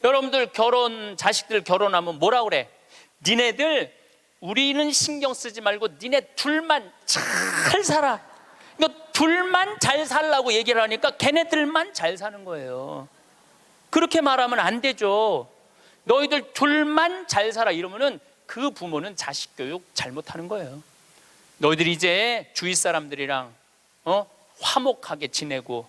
여러분들 자식들 결혼하면 뭐라 그래? 니네들 우리는 신경 쓰지 말고 니네 둘만 잘 살아. 이거 둘만 잘 살라고 얘기를 하니까 걔네들만 잘 사는 거예요. 그렇게 말하면 안 되죠. 너희들 둘만 잘 살아 이러면은 그 부모는 자식 교육 잘못하는 거예요. 너희들이 이제 주위 사람들이랑 화목하게 지내고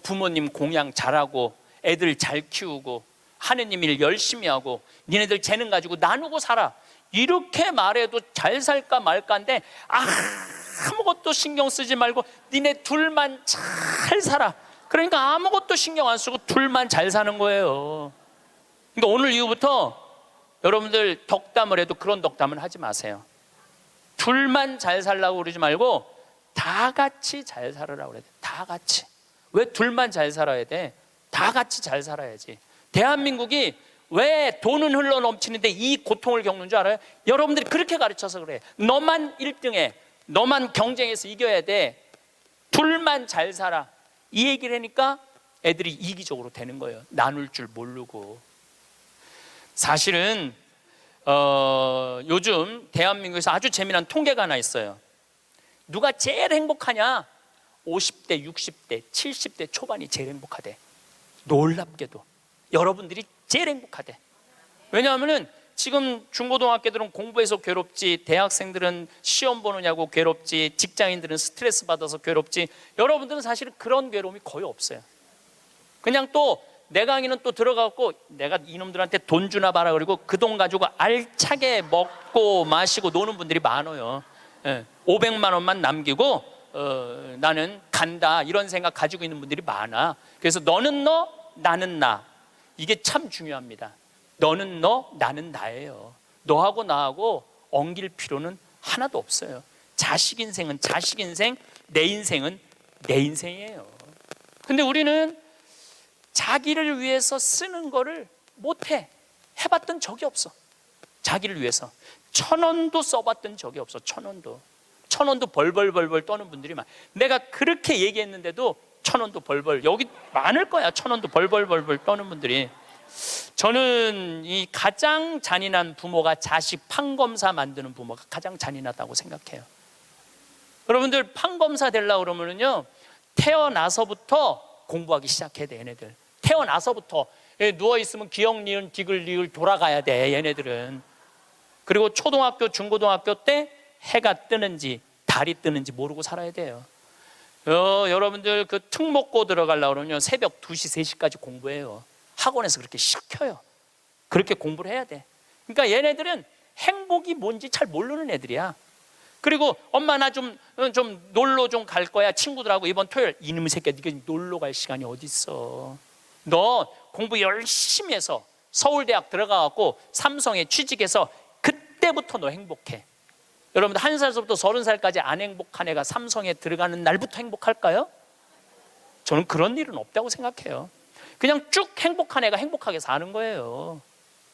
부모님 공양 잘하고 애들 잘 키우고 하느님 일 열심히 하고 니네들 재능 가지고 나누고 살아. 이렇게 말해도 잘 살까 말까인데 아무것도 신경 쓰지 말고 니네 둘만 잘 살아. 그러니까 아무것도 신경 안 쓰고 둘만 잘 사는 거예요. 그러니까 오늘 이후부터 여러분들 덕담을 해도 그런 덕담을 하지 마세요. 둘만 잘 살라고 그러지 말고 다 같이 잘 살으라고 그래야 돼. 다 같이. 왜 둘만 잘 살아야 돼? 다 같이 잘 살아야지. 대한민국이 왜 돈은 흘러 넘치는데 이 고통을 겪는 줄 알아요? 여러분들이 그렇게 가르쳐서 그래. 너만 1등해. 너만 경쟁해서 이겨야 돼. 둘만 잘 살아. 이 얘기를 하니까 애들이 이기적으로 되는 거예요. 나눌 줄 모르고. 사실은 요즘 대한민국에서 아주 재미난 통계가 하나 있어요. 누가 제일 행복하냐? 50대, 60대, 70대 초반이 제일 행복하대. 놀랍게도 여러분들이 제일 행복하대. 왜냐하면은 지금 중고등학교들은 공부해서 괴롭지, 대학생들은 시험 보느냐고 괴롭지, 직장인들은 스트레스 받아서 괴롭지, 여러분들은 사실은 그런 괴로움이 거의 없어요. 그냥 또 내 강의는 또 들어가고 내가 이놈들한테 돈 주나 봐라 그리고 그 돈 가지고 알차게 먹고 마시고 노는 분들이 많아요. 500만 원만 남기고 나는 간다 이런 생각 가지고 있는 분들이 많아. 그래서 너는 너, 나는 나. 이게 참 중요합니다. 너는 너, 나는 나예요. 너하고 나하고 엉길 필요는 하나도 없어요. 자식 인생은 자식 인생, 내 인생은 내 인생이에요. 근데 우리는 자기를 위해서 쓰는 거를 못해. 해봤던 적이 없어. 자기를 위해서 1,000원도 써봤던 적이 없어. 1,000원도 벌벌 떠는 분들이 많아. 내가 그렇게 얘기했는데도 1,000원도 벌벌, 여기 많을 거야. 1,000원도 벌벌 떠는 분들이. 저는 이 가장 잔인한 부모가 자식 판검사 만드는 부모가 가장 잔인하다고 생각해요. 여러분들 판검사 되려고 그러면은요, 태어나서부터 공부하기 시작해야 돼. 얘네들 태어나서부터 누워있으면 기역, 니은, 디귿, 리을 돌아가야 돼. 얘네들은. 그리고 초등학교, 중고등학교 때 해가 뜨는지 달이 뜨는지 모르고 살아야 돼요. 여러분들 그 특목고 들어가려고 그러면 새벽 2시, 3시까지 공부해요. 학원에서 그렇게 시켜요. 그렇게 공부를 해야 돼. 그러니까 얘네들은 행복이 뭔지 잘 모르는 애들이야. 그리고 엄마 나 좀 놀러 좀 갈 거야. 친구들하고 이번 토요일. 이놈의 새끼야, 네가 놀러 갈 시간이 어디 있어. 너 공부 열심히 해서 서울대학 들어가갖고 삼성에 취직해서 그때부터 너 행복해. 여러분들 1살부터 30살까지 안 행복한 애가 삼성에 들어가는 날부터 행복할까요? 저는 그런 일은 없다고 생각해요. 그냥 쭉 행복한 애가 행복하게 사는 거예요.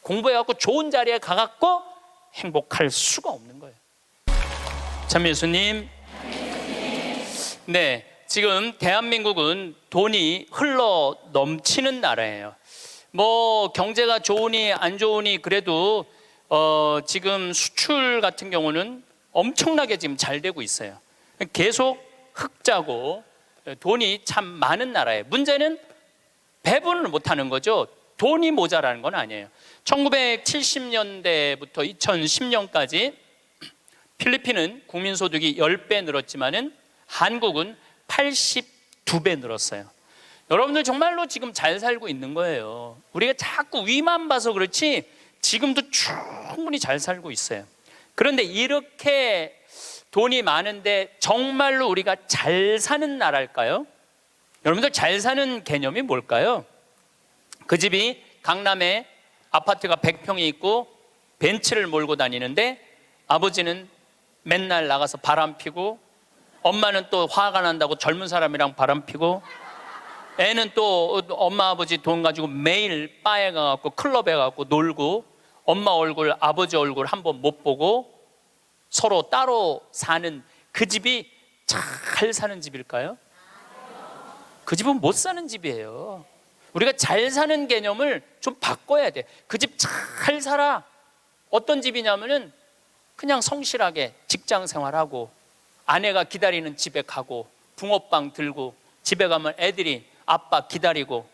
공부해갖고 좋은 자리에 가갖고 행복할 수가 없는 거예요. 참 예수님. 네, 지금 대한민국은 돈이 흘러 넘치는 나라예요. 뭐 경제가 좋으니 안 좋으니 그래도 지금 수출 같은 경우는 엄청나게 지금 잘 되고 있어요. 계속 흑자고 돈이 참 많은 나라예요. 문제는 배분을 못하는 거죠. 돈이 모자라는 건 아니에요. 1970년대부터 2010년까지 필리핀은 국민소득이 10배 늘었지만은 한국은 82배 늘었어요. 여러분들 정말로 지금 잘 살고 있는 거예요. 우리가 자꾸 위만 봐서 그렇지 지금도 충분히 잘 살고 있어요. 그런데 이렇게 돈이 많은데 정말로 우리가 잘 사는 나라일까요? 여러분들 잘 사는 개념이 뭘까요? 그 집이 강남에 아파트가 100평이 있고 벤츠를 몰고 다니는데 아버지는 맨날 나가서 바람 피고 엄마는 또 화가 난다고 젊은 사람이랑 바람 피고 애는 또 엄마 아버지 돈 가지고 매일 바에 가갖고 클럽에 가갖고 놀고 엄마 얼굴 아버지 얼굴 한번 못 보고 서로 따로 사는 그 집이 잘 사는 집일까요? 그 집은 못 사는 집이에요. 우리가 잘 사는 개념을 좀 바꿔야 돼. 그 집 잘 살아. 어떤 집이냐면은 그냥 성실하게 직장 생활하고 아내가 기다리는 집에 가고 붕어빵 들고 집에 가면 애들이 아빠 기다리고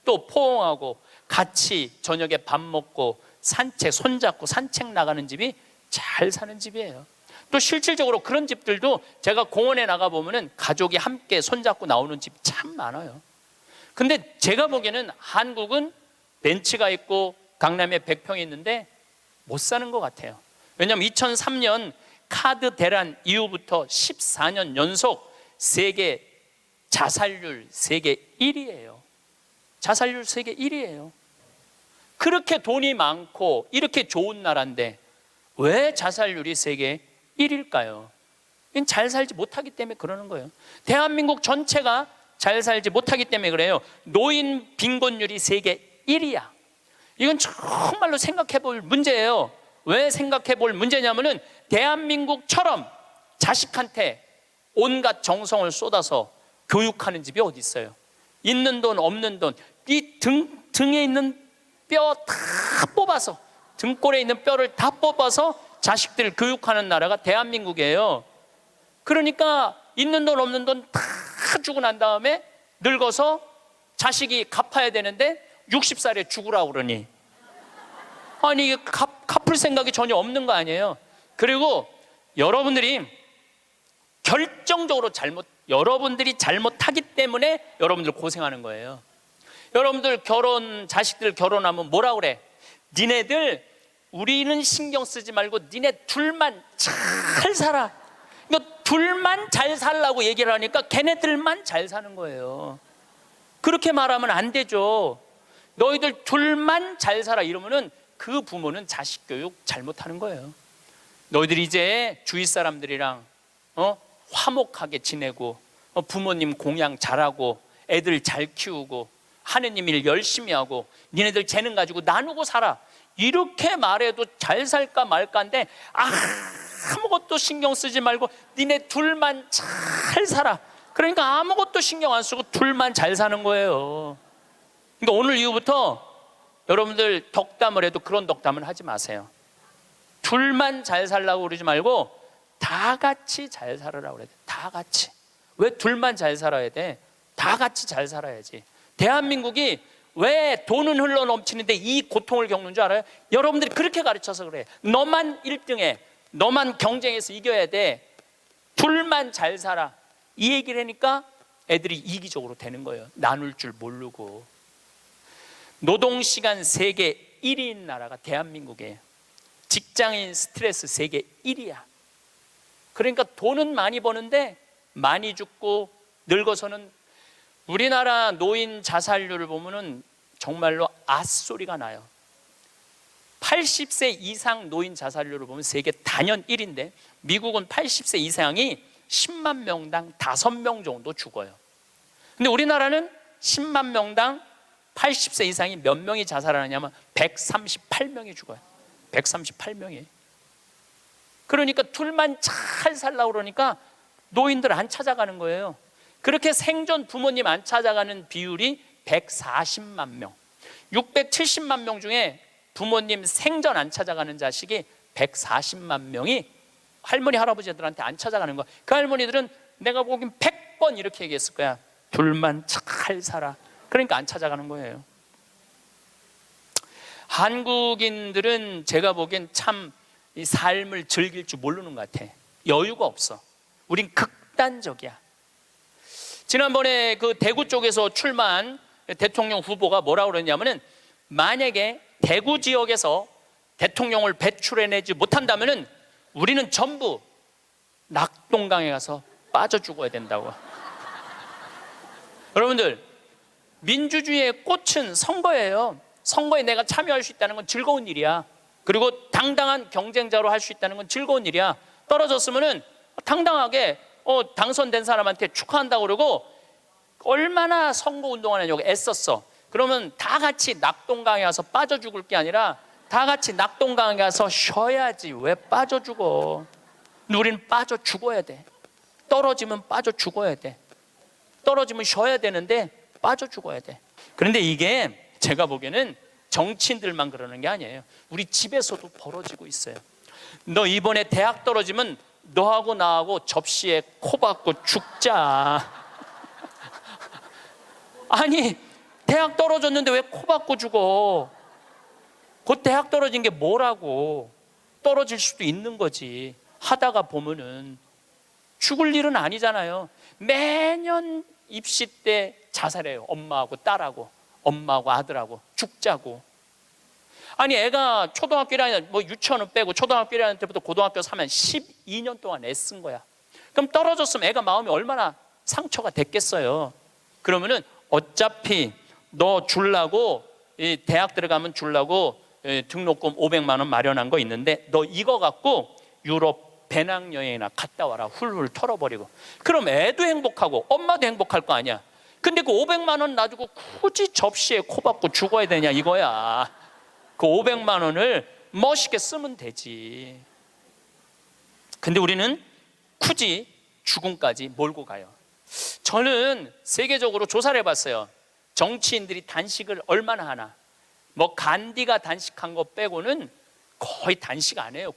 또 포옹하고 같이 저녁에 밥 먹고 산책, 손잡고 산책 나가는 집이 잘 사는 집이에요. 또 실질적으로 그런 집들도 제가 공원에 나가보면 가족이 함께 손잡고 나오는 집 참 많아요. 근데 제가 보기에는 한국은 벤츠가 있고 강남에 100평이 있는데 못 사는 것 같아요. 왜냐하면 2003년 카드 대란 이후부터 14년 연속 세계 자살률 세계 1위예요. 자살률 세계 1위예요. 그렇게 돈이 많고 이렇게 좋은 나라인데 왜 자살률이 세계 1위일까요? 이건 잘 살지 못하기 때문에 그러는 거예요. 대한민국 전체가 잘 살지 못하기 때문에 그래요. 노인 빈곤율이 세계 1위야. 이건 정말로 생각해 볼 문제예요. 왜 생각해 볼 문제냐면은 대한민국처럼 자식한테 온갖 정성을 쏟아서 교육하는 집이 어디 있어요? 있는 돈 없는 돈, 이 등에 있는 뼈 다 뽑아서, 등골에 있는 뼈를 다 뽑아서 자식들 교육하는 나라가 대한민국이에요. 그러니까 있는 돈 없는 돈 다 주고 난 다음에 늙어서 자식이 갚아야 되는데 60살에 죽으라고 그러니, 아니 이게 갚을 생각이 전혀 없는 거 아니에요. 그리고 여러분들이 결정적으로 여러분들이 잘못하기 때문에 여러분들 고생하는 거예요. 여러분들 자식들 결혼하면 뭐라 그래? 니네들 우리는 신경 쓰지 말고 니네 둘만 잘 살아. 이거 둘만 잘 살라고 얘기를 하니까 걔네들만 잘 사는 거예요. 그렇게 말하면 안 되죠. 너희들 둘만 잘 살아 이러면은 그 부모는 자식 교육 잘못하는 거예요. 너희들이 이제 주위 사람들이랑 화목하게 지내고 부모님 공양 잘하고 애들 잘 키우고 하느님 일 열심히 하고 니네들 재능 가지고 나누고 살아. 이렇게 말해도 잘 살까 말까인데 아무것도 신경 쓰지 말고 니네 둘만 잘 살아. 그러니까 아무것도 신경 안 쓰고 둘만 잘 사는 거예요. 그러니까 오늘 이후부터 여러분들 덕담을 해도 그런 덕담을 하지 마세요. 둘만 잘 살라고 그러지 말고 다 같이 잘 살으라고 그래야 돼. 다 같이. 왜 둘만 잘 살아야 돼? 다 같이 잘 살아야지. 대한민국이 왜 돈은 흘러 넘치는데 이 고통을 겪는 줄 알아요? 여러분들이 그렇게 가르쳐서 그래. 너만 1등해. 너만 경쟁해서 이겨야 돼. 둘만 잘 살아. 이 얘기를 하니까 애들이 이기적으로 되는 거예요. 나눌 줄 모르고. 노동시간 세계 1위인 나라가 대한민국이에요. 직장인 스트레스 세계 1위야. 그러니까 돈은 많이 버는데 많이 죽고 늙어서는, 우리나라 노인 자살률을 보면은 정말로 앗소리가 나요. 80세 이상 노인 자살률을 보면 세계 단연 1위인데 미국은 80세 이상이 10만 명당 5명 정도 죽어요. 근데 우리나라는 10만 명당 80세 이상이 몇 명이 자살하냐면 138명이 죽어요. 138명이. 그러니까 둘만 잘 살라고 그러니까 노인들 안 찾아가는 거예요. 그렇게 생존 부모님 안 찾아가는 비율이 140만 명. 670만 명 중에 부모님 생전 안 찾아가는 자식이 140만 명이 할머니 할아버지들한테 안 찾아가는 거야. 그 할머니들은 내가 보기엔 100번 이렇게 얘기했을 거야. 둘만 잘 살아. 그러니까 안 찾아가는 거예요. 한국인들은 제가 보기엔 참 이 삶을 즐길 줄 모르는 것 같아. 여유가 없어. 우린 극단적이야. 지난번에 그 대구 쪽에서 출마한 대통령 후보가 뭐라고 그러냐면은, 만약에 대구 지역에서 대통령을 배출해내지 못한다면은 우리는 전부 낙동강에 가서 빠져 죽어야 된다고. 여러분들, 민주주의의 꽃은 선거예요. 선거에 내가 참여할 수 있다는 건 즐거운 일이야. 그리고 당당한 경쟁자로 할 수 있다는 건 즐거운 일이야. 떨어졌으면은 당당하게 당선된 사람한테 축하한다고 그러고, 얼마나 선거운동을 하냐고 애썼어. 그러면 다 같이 낙동강에 가서 빠져 죽을 게 아니라 다 같이 낙동강에 가서 쉬어야지. 왜 빠져 죽어? 우리는 빠져 죽어야 돼. 떨어지면 빠져 죽어야 돼. 떨어지면 쉬어야 되는데 빠져 죽어야 돼. 그런데 이게 제가 보기에는 정치인들만 그러는 게 아니에요. 우리 집에서도 벌어지고 있어요. 너 이번에 대학 떨어지면 너하고 나하고 접시에 코 박고 죽자. 아니, 대학 떨어졌는데 왜 코 박고 죽어? 곧 대학 떨어진 게 뭐라고? 떨어질 수도 있는 거지. 하다가 보면은 죽을 일은 아니잖아요. 매년 입시 때 자살해요. 엄마하고 딸하고, 엄마하고 아들하고 죽자고. 아니, 애가 초등학교 1학년, 뭐 유치원은 빼고 초등학교 1학년 때부터 고등학교 3학년 12년 동안 애쓴 거야. 그럼 떨어졌으면 애가 마음이 얼마나 상처가 됐겠어요. 그러면은 어차피 너 주려고, 대학 들어가면 주려고 등록금 500만 원 마련한 거 있는데 너 이거 갖고 유럽 배낭여행이나 갔다 와라. 훌훌 털어버리고. 그럼 애도 행복하고 엄마도 행복할 거 아니야. 근데 그 500만 원 놔두고 굳이 접시에 코 박고 죽어야 되냐 이거야. 그 500만 원을 멋있게 쓰면 되지. 근데 우리는 굳이 죽음까지 몰고 가요. 저는 세계적으로 조사를 해봤어요. 정치인들이 단식을 얼마나 하나. 뭐 간디가 단식한 거 빼고는 거의 단식 안 해요.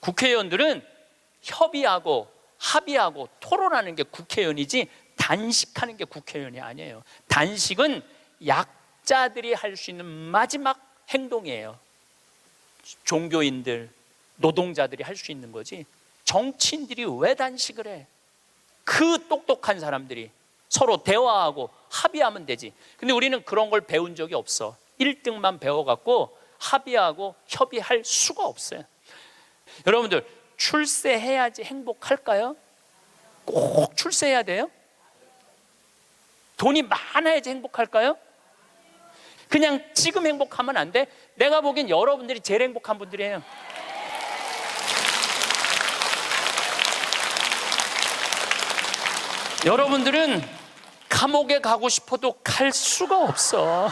국회의원들은 협의하고 합의하고 토론하는 게 국회의원이지 단식하는 게 국회의원이 아니에요. 단식은 약자들이 할 수 있는 마지막 행동이에요. 종교인들, 노동자들이 할 수 있는 거지. 정치인들이 왜 단식을 해? 그 똑똑한 사람들이 서로 대화하고 합의하면 되지. 근데 우리는 그런 걸 배운 적이 없어. 1등만 배워갖고 합의하고 협의할 수가 없어요. 여러분들, 출세해야지 행복할까요? 꼭 출세해야 돼요? 돈이 많아야지 행복할까요? 그냥 지금 행복하면 안 돼? 내가 보기엔 여러분들이 제일 행복한 분들이에요. 여러분들은 감옥에 가고 싶어도 갈 수가 없어.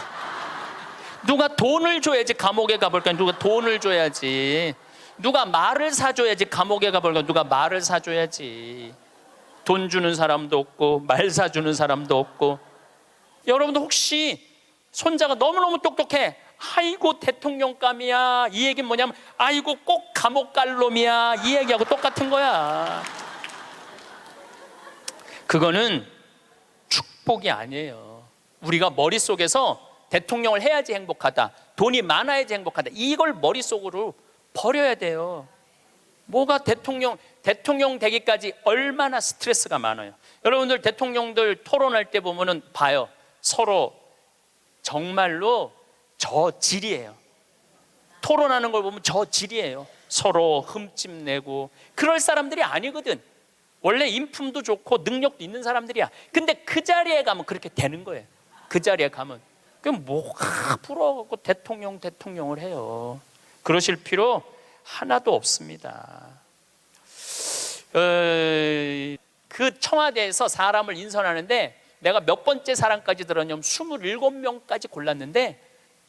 누가 돈을 줘야지 감옥에 가볼까? 누가 돈을 줘야지. 누가 말을 사줘야지 감옥에 가볼까? 누가 말을 사줘야지. 돈 주는 사람도 없고 말 사주는 사람도 없고. 여러분들 혹시 손자가 너무너무 똑똑해. 아이고 대통령감이야. 이 얘기는 뭐냐면 아이고 꼭 감옥 갈 놈이야. 이 얘기하고 똑같은 거야. 그거는 축복이 아니에요. 우리가 머릿속에서 대통령을 해야지 행복하다, 돈이 많아야지 행복하다, 이걸 머릿속으로 버려야 돼요. 뭐가 대통령 되기까지 얼마나 스트레스가 많아요. 여러분들 대통령들 토론할 때 보면은 봐요. 서로 정말로 저질이에요. 토론하는 걸 보면 저질이에요. 서로 흠집내고. 그럴 사람들이 아니거든. 원래 인품도 좋고 능력도 있는 사람들이야. 근데 그 자리에 가면 그렇게 되는 거예요. 그 자리에 가면. 그럼 뭐가 부러워갖고 대통령을 해요. 그러실 필요 하나도 없습니다. 그 청와대에서 사람을 인선하는데 내가 몇 번째 사람까지 들었냐면 27명까지 골랐는데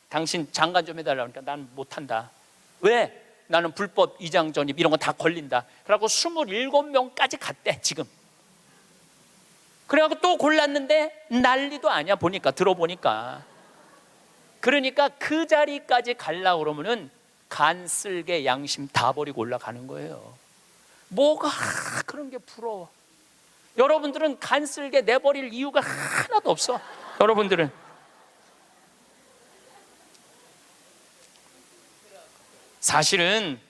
당신 장관 좀 해달라고 하니까 난 못한다. 왜? 나는 불법 이장 전입 이런 거 다 걸린다. 그래갖고 27명까지 갔대 지금. 그래갖고 또 골랐는데 난리도 아니야. 들어보니까. 그러니까 그 자리까지 가려고 그러면은 간, 쓸개, 양심 다 버리고 올라가는 거예요. 뭐가 그런 게 부러워. 여러분들은 간, 쓸개 내버릴 이유가 하나도 없어. 여러분들은. 사실은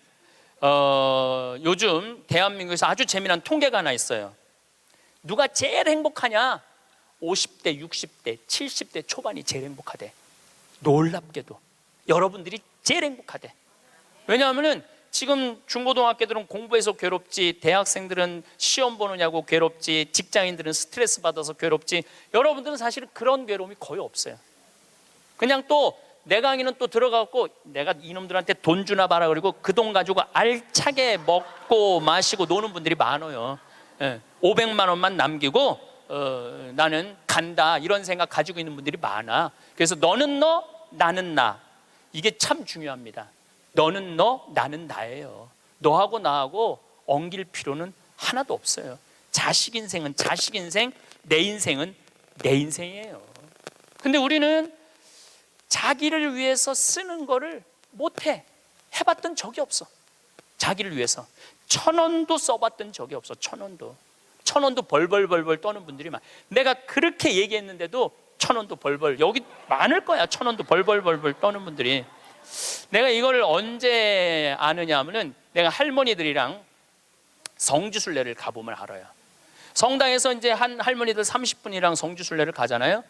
요즘 대한민국에서 아주 재미난 통계가 하나 있어요. 누가 제일 행복하냐? 50대, 60대, 70대 초반이 제일 행복하대. 놀랍게도 여러분들이 제일 행복하대. 왜냐하면 지금 중고등학교들은 공부해서 괴롭지, 대학생들은 시험 보느냐고 괴롭지, 직장인들은 스트레스 받아서 괴롭지, 여러분들은 사실은 그런 괴로움이 거의 없어요. 그냥 또 내 강의는 또 들어가고 내가 이놈들한테 돈 주나 봐라 그리고 그 돈 가지고 알차게 먹고 마시고 노는 분들이 많아요. 500만 원만 남기고 나는 간다 이런 생각 가지고 있는 분들이 많아. 그래서 너는 너, 나는 나. 이게 참 중요합니다. 너는 너, 나는 나예요. 너하고 나하고 엉길 필요는 하나도 없어요. 자식 인생은 자식 인생, 내 인생은 내 인생이에요. 근데 우리는 자기를 위해서 쓰는 거를 못해. 해봤던 적이 없어. 자기를 위해서 1,000원도 써봤던 적이 없어. 1,000원도 벌벌 떠는 분들이 많아. 내가 그렇게 얘기했는데도 1,000원도 벌벌, 여기 많을 거야. 1,000원도 벌벌 떠는 분들이. 내가 이걸 언제 아느냐 하면은 내가 할머니들이랑 성지순례를 가보면 알아요. 성당에서 이제 한 할머니들 30분이랑 성지순례를 가잖아요.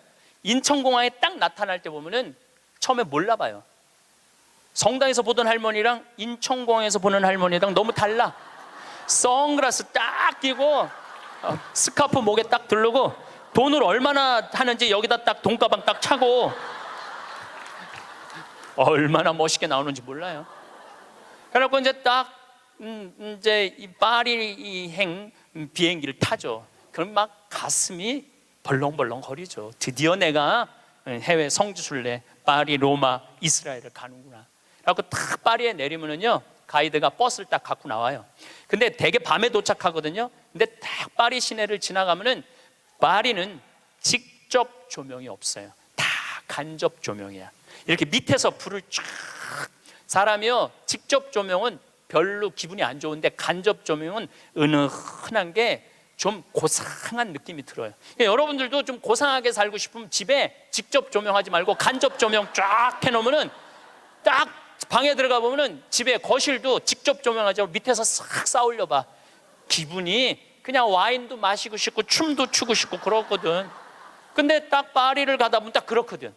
인천공항에 딱 나타날 때 보면은 처음에 몰라봐요. 성당에서 보던 할머니랑 인천공항에서 보는 할머니랑 너무 달라. 선글라스 딱 끼고 스카프 목에 딱 두르고 돈을 얼마나 하는지 여기다 딱 돈가방 딱 차고 얼마나 멋있게 나오는지 몰라요. 그래갖고 이제 딱 이제 이 파리행 비행기를 타죠. 그럼 막 가슴이 벌렁벌렁 거리죠. 드디어 내가 해외 성지순례 파리, 로마, 이스라엘을 가는구나. 그래갖고 딱 파리에 내리면은요, 가이드가 버스를 딱 갖고 나와요. 근데 되게 밤에 도착하거든요. 근데 딱 파리 시내를 지나가면은 파리는 직접 조명이 없어요. 다 간접 조명이야. 이렇게 밑에서 불을 쫙, 사람이요 직접 조명은 별로 기분이 안 좋은데 간접 조명은 은은한 게 좀 고상한 느낌이 들어요. 여러분들도 좀 고상하게 살고 싶으면 집에 직접 조명하지 말고 간접 조명 쫙 해놓으면은 딱 방에 들어가 보면은 집에 거실도 직접 조명하지 말고 밑에서 싹 쌓으려 봐. 기분이 그냥 와인도 마시고 싶고 춤도 추고 싶고 그렇거든. 근데 딱 파리를 가다 보면 딱 그렇거든.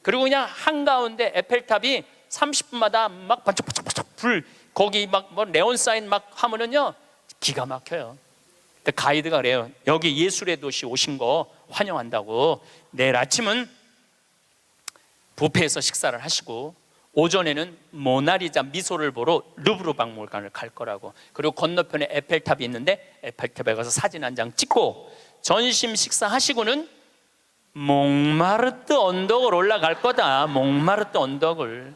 그리고 그냥 한가운데 에펠탑이 30분마다 막 반짝반짝 불, 거기 막 뭐 네온 사인 막 하면은요 기가 막혀요. 근데 가이드가 그래요. 여기 예술의 도시 오신 거 환영한다고. 내일 아침은 뷔페에서 식사를 하시고 오전에는 모나리자 미소를 보러 루브르 박물관을 갈 거라고. 그리고 건너편에 에펠탑이 있는데 에펠탑에 가서 사진 한 장 찍고 점심 식사하시고는 몽마르트 언덕을 올라갈 거다. 몽마르트 언덕을.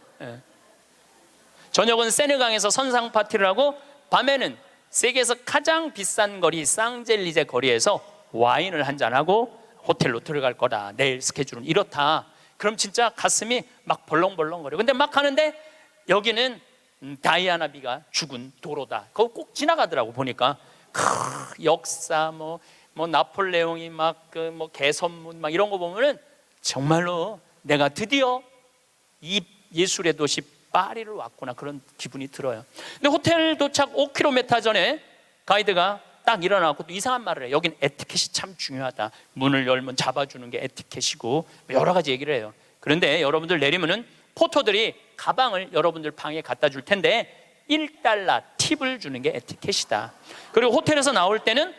저녁은 세느강에서 선상 파티를 하고 밤에는 세계에서 가장 비싼 거리 쌍젤리제 거리에서 와인을 한잔하고 호텔로 들어갈 거다. 내일 스케줄은 이렇다. 그럼 진짜 가슴이 막 벌렁벌렁거려. 근데 막 가는데 여기는 다이아나비가 죽은 도로다. 그거 꼭 지나가더라고. 보니까 역사 뭐 나폴레옹이 막 그 뭐 개선문 막 이런 거 보면은 정말로 내가 드디어 이 예술의 도시 파리를 왔구나 그런 기분이 들어요. 근데 호텔 도착 5km 전에 가이드가 딱 일어나고 또 이상한 말을 해요. 여긴 에티켓이 참 중요하다. 문을 열면 잡아주는 게 에티켓이고 여러 가지 얘기를 해요. 그런데 여러분들 내리면은 포터들이 가방을 여러분들 방에 갖다 줄 텐데 $1 팁을 주는 게 에티켓이다. 그리고 호텔에서 나올 때는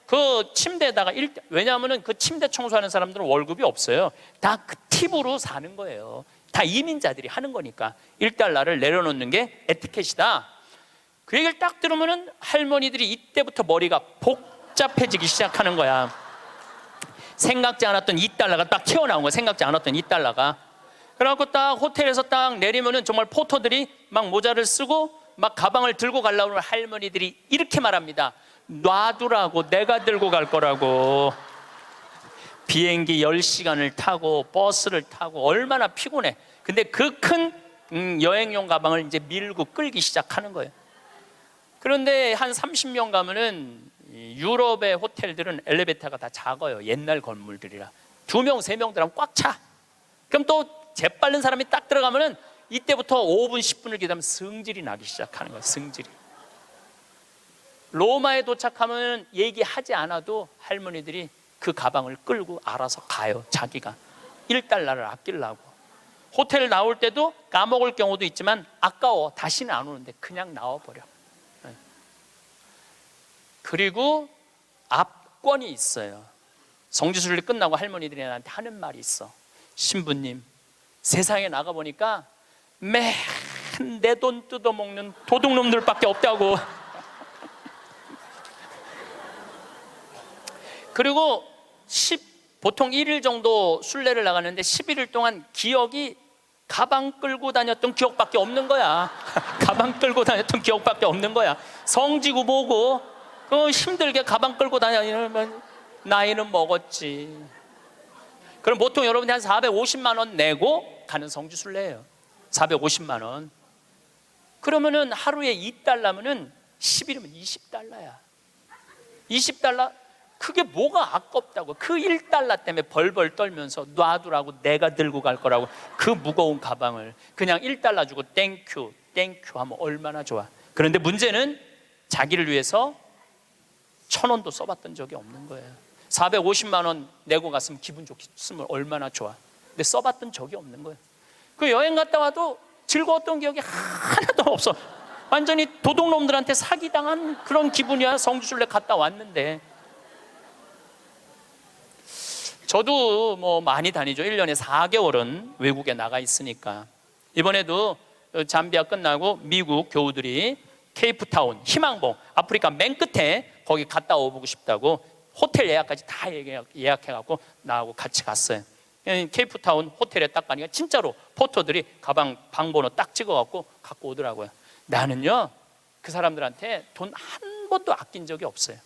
그 침대에다가 왜냐하면은 그 침대 청소하는 사람들은 월급이 없어요. 다 그 팁으로 사는 거예요. 다 이민자들이 하는 거니까 $1를 내려놓는 게 에티켓이다. 그 얘기를 딱 들으면은 할머니들이 이때부터 머리가 복잡해지기 시작하는 거야. 생각지 않았던 $2가 딱 튀어나온 거야. 생각지 않았던 $2가. 그래갖고 딱 호텔에서 딱 내리면은 정말 포터들이 막 모자를 쓰고 막 가방을 들고 가려고 하는 할머니들이 이렇게 말합니다. 놔두라고, 내가 들고 갈 거라고. 비행기 10시간을 타고 버스를 타고 얼마나 피곤해. 근데 그 큰 여행용 가방을 이제 밀고 끌기 시작하는 거예요. 그런데 한 30명 가면은 유럽의 호텔들은 엘리베이터가 다 작아요. 옛날 건물들이라 2명, 3명 들어가면 꽉 차. 그럼 또 재빠른 사람이 딱 들어가면은 이때부터 5분, 10분을 기다리면 승질이 나기 시작하는 거예요. 승질이. 로마에 도착하면 얘기하지 않아도 할머니들이 그 가방을 끌고 알아서 가요. 자기가 $1를 아끼려고. 호텔 나올 때도 까먹을 경우도 있지만 아까워. 다시는 안 오는데 그냥 나와버려. 그리고 압권이 있어요. 성지순례 끝나고 할머니들이 나한테 하는 말이 있어. 신부님, 세상에 나가보니까 맨 내 돈 뜯어먹는 도둑놈들밖에 없다고. 그리고 보통 1일 정도 순례를 나가는데 11일 동안 기억이 가방 끌고 다녔던 기억밖에 없는 거야. 가방 끌고 다녔던 기억밖에 없는 거야. 성지고 뭐고 힘들게 가방 끌고 다니면 나이는 먹었지. 그럼 보통 여러분이 한 450만 원 내고 가는 성지순례예요. 450만 원. 그러면은 하루에 2달러면은 10일이면 20달러야. 20달러? 그게 뭐가 아깝다고. 그 1달러 때문에 벌벌 떨면서 놔두라고, 내가 들고 갈 거라고 그 무거운 가방을 그냥 1달러 주고 땡큐 땡큐 하면 얼마나 좋아. 그런데 문제는 자기를 위해서 1,000원도 써봤던 적이 없는 거예요. 450만 원 내고 갔으면 기분 좋겠으면 얼마나 좋아. 근데 써봤던 적이 없는 거예요. 그 여행 갔다 와도 즐거웠던 기억이 하나도 없어. 완전히 도둑놈들한테 사기당한 그런 기분이야. 성지순례 갔다 왔는데. 저도 뭐 많이 다니죠. 1년에 4개월은 외국에 나가 있으니까. 이번에도 잠비아 끝나고 미국 교우들이 케이프타운, 희망봉, 아프리카 맨 끝에 거기 갔다 오고 싶다고 호텔 예약까지 다 예약해갖고 나하고 같이 갔어요. 케이프타운 호텔에 딱 가니까 진짜로 포터들이 가방 방번호 딱 찍어갖고 갖고 오더라고요. 나는요, 그 사람들한테 돈 한 번도 아낀 적이 없어요.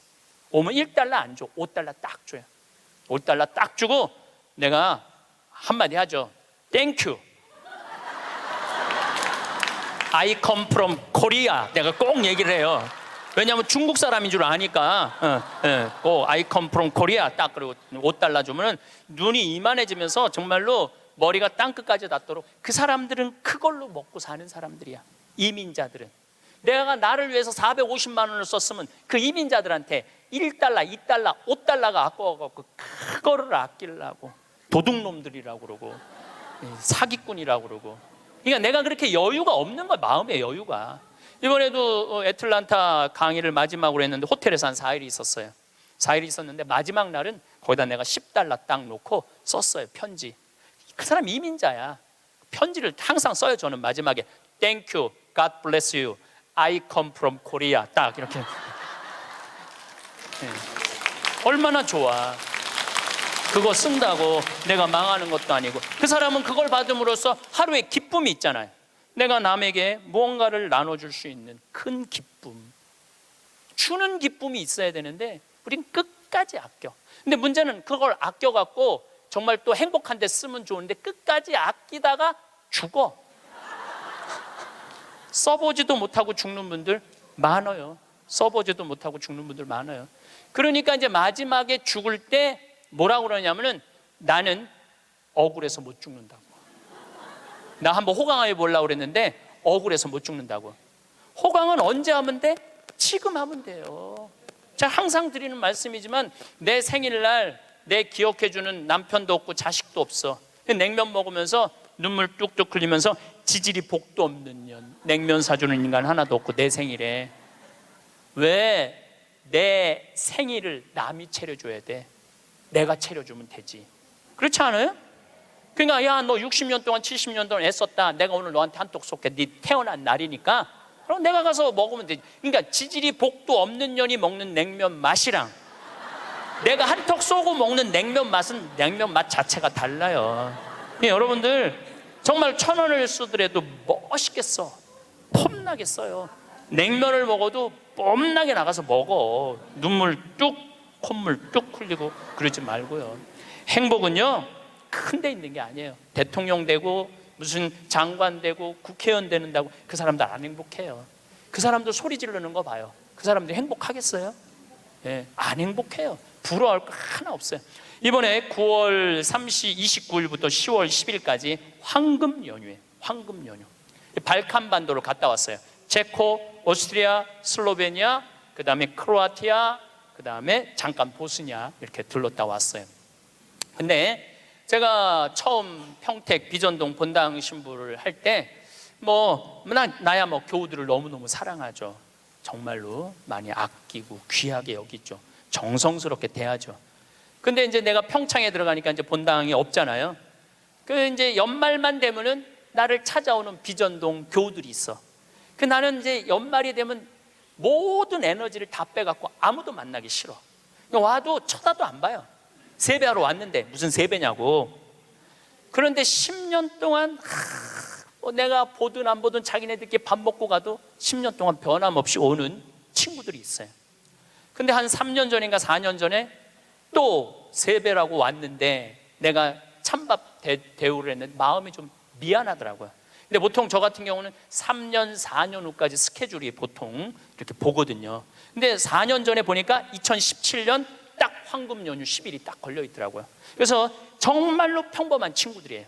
오면 1달러 안 줘. 5달러 딱 줘요. 5달러 딱 주고 내가 한마디 하죠. 땡큐. I come from Korea. 내가 꼭 얘기를 해요. 왜냐하면 중국 사람인 줄 아니까. I come from Korea. 딱 그리고 5달러 주면 눈이 이만해지면서 정말로 머리가 땅끝까지 닿도록. 그 사람들은 그걸로 먹고 사는 사람들이야. 이민자들은. 내가 나를 위해서 450만 원을 썼으면 그 이민자들한테 1달러, 2달러, 5달러가 아까워갖고 그거를 아끼려고 도둑놈들이라고 그러고 사기꾼이라고 그러고. 그러니까 내가 그렇게 여유가 없는 거야. 마음의 여유가. 이번에도 애틀란타 강의를 마지막으로 했는데 호텔에서 한 4일이 있었어요. 4일이 있었는데 마지막 날은 거기다 내가 10달러 딱 놓고 썼어요. 편지. 그 사람 이민자야. 편지를 항상 써요. 저는 마지막에 Thank you, God bless you, I come from Korea. 딱 이렇게. 얼마나 좋아. 그거 쓴다고 내가 망하는 것도 아니고. 그 사람은 그걸 받음으로써 하루에 기쁨이 있잖아요. 내가 남에게 무언가를 나눠줄 수 있는 큰 기쁨, 주는 기쁨이 있어야 되는데 우린 끝까지 아껴. 근데 문제는 그걸 아껴갖고 정말 또 행복한 데 쓰면 좋은데 끝까지 아끼다가 죽어. 써보지도 못하고 죽는 분들 많아요. 써보지도 못하고 죽는 분들 많아요. 그러니까 이제 마지막에 죽을 때 뭐라고 그러냐면은 나는 억울해서 못 죽는다고. 나 한번 호강해 보려고 그랬는데 억울해서 못 죽는다고. 호강은 언제 하면 돼? 지금 하면 돼요. 제가 항상 드리는 말씀이지만 내 생일날 내 기억해주는 남편도 없고 자식도 없어. 냉면 먹으면서 눈물 뚝뚝 흘리면서 지질이 복도 없는 년, 냉면 사주는 인간 하나도 없고 내 생일에 왜 내 생일을 남이 차려줘야 돼? 내가 차려주면 되지. 그렇지 않아요? 그러니까 야, 너 60년 동안 70년 동안 애썼다. 내가 오늘 너한테 한턱 쏠게. 네 태어난 날이니까 그럼 내가 가서 먹으면 되지. 그러니까 지질이 복도 없는 년이 먹는 냉면 맛이랑 내가 한턱 쏘고 먹는 냉면 맛은 냉면 맛 자체가 달라요. 여러분들 정말 1,000원을 쓰더라도 멋있게 써. 폼나게 써요. 냉면을 먹어도 뽐나게 나가서 먹어. 눈물 뚝, 콧물 뚝 흘리고 그러지 말고요. 행복은요 큰 데 있는 게 아니에요. 대통령 되고 무슨 장관 되고 국회의원 되는다고 그 사람들 안 행복해요. 그 사람들 소리 지르는 거 봐요. 그 사람들이 행복하겠어요? 예, 안 행복해요. 부러워할 거 하나 없어요. 이번에 9월 29일부터 10월 10일까지 황금 연휴에 황금 연휴. 발칸반도로 갔다 왔어요. 체코, 오스트리아, 슬로베니아, 그 다음에 크로아티아, 그 다음에 잠깐 보스니아 이렇게 들렀다 왔어요. 근데 제가 처음 평택 비전동 본당 신부를 할 때 나야 교우들을 너무너무 사랑하죠. 정말로 많이 아끼고 귀하게 여기죠. 정성스럽게 대하죠. 근데 이제 내가 평창에 들어가니까 이제 본당이 없잖아요. 그 이제 연말만 되면은 나를 찾아오는 비전동 교우들이 있어. 그 나는 이제 연말이 되면 모든 에너지를 다 빼갖고 아무도 만나기 싫어. 와도 쳐다도 안 봐요. 세배하러 왔는데 무슨 세배냐고. 그런데 10년 동안 내가 보든 안 보든 자기네들끼리 밥 먹고 가도 10년 동안 변함없이 오는 친구들이 있어요. 근데 한 3년 전인가 4년 전에 또 세배라고 왔는데 내가 찬밥 대우를 했는데 마음이 좀 미안하더라고요. 근데 보통 저 같은 경우는 3년, 4년 후까지 스케줄이 보통 이렇게 보거든요. 근데 4년 전에 보니까 2017년 딱 황금 연휴 10일이 딱 걸려 있더라고요. 그래서 정말로 평범한 친구들이에요.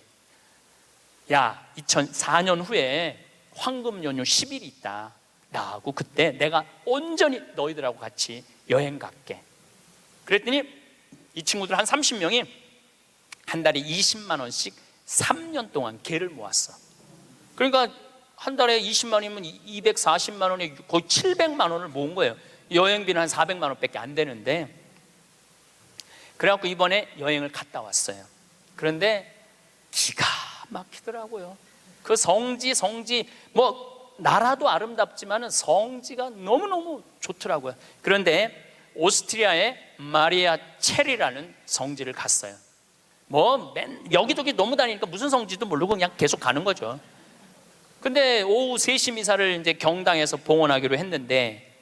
야, 2004년 후에 황금 연휴 10일이 있다. 나하고 그때 내가 온전히 너희들하고 같이 여행 갈게. 그랬더니 이 친구들 한 30명이 한 달에 20만 원씩 3년 동안 개를 모았어. 그러니까 한 달에 20만 원이면 240만 원에 거의 700만 원을 모은 거예요. 여행비는 한 400만 원밖에 안 되는데, 그래갖고 이번에 여행을 갔다 왔어요. 그런데 기가 막히더라고요. 그 성지 뭐 나라도 아름답지만은 성지가 너무너무 좋더라고요. 그런데 오스트리아의 마리아 체리라는 성지를 갔어요. 뭐 여기저기 너무 다니니까 무슨 성지도 모르고 그냥 계속 가는 거죠. 근데 오후 3시 미사를 이제 경당에서 봉헌하기로 했는데,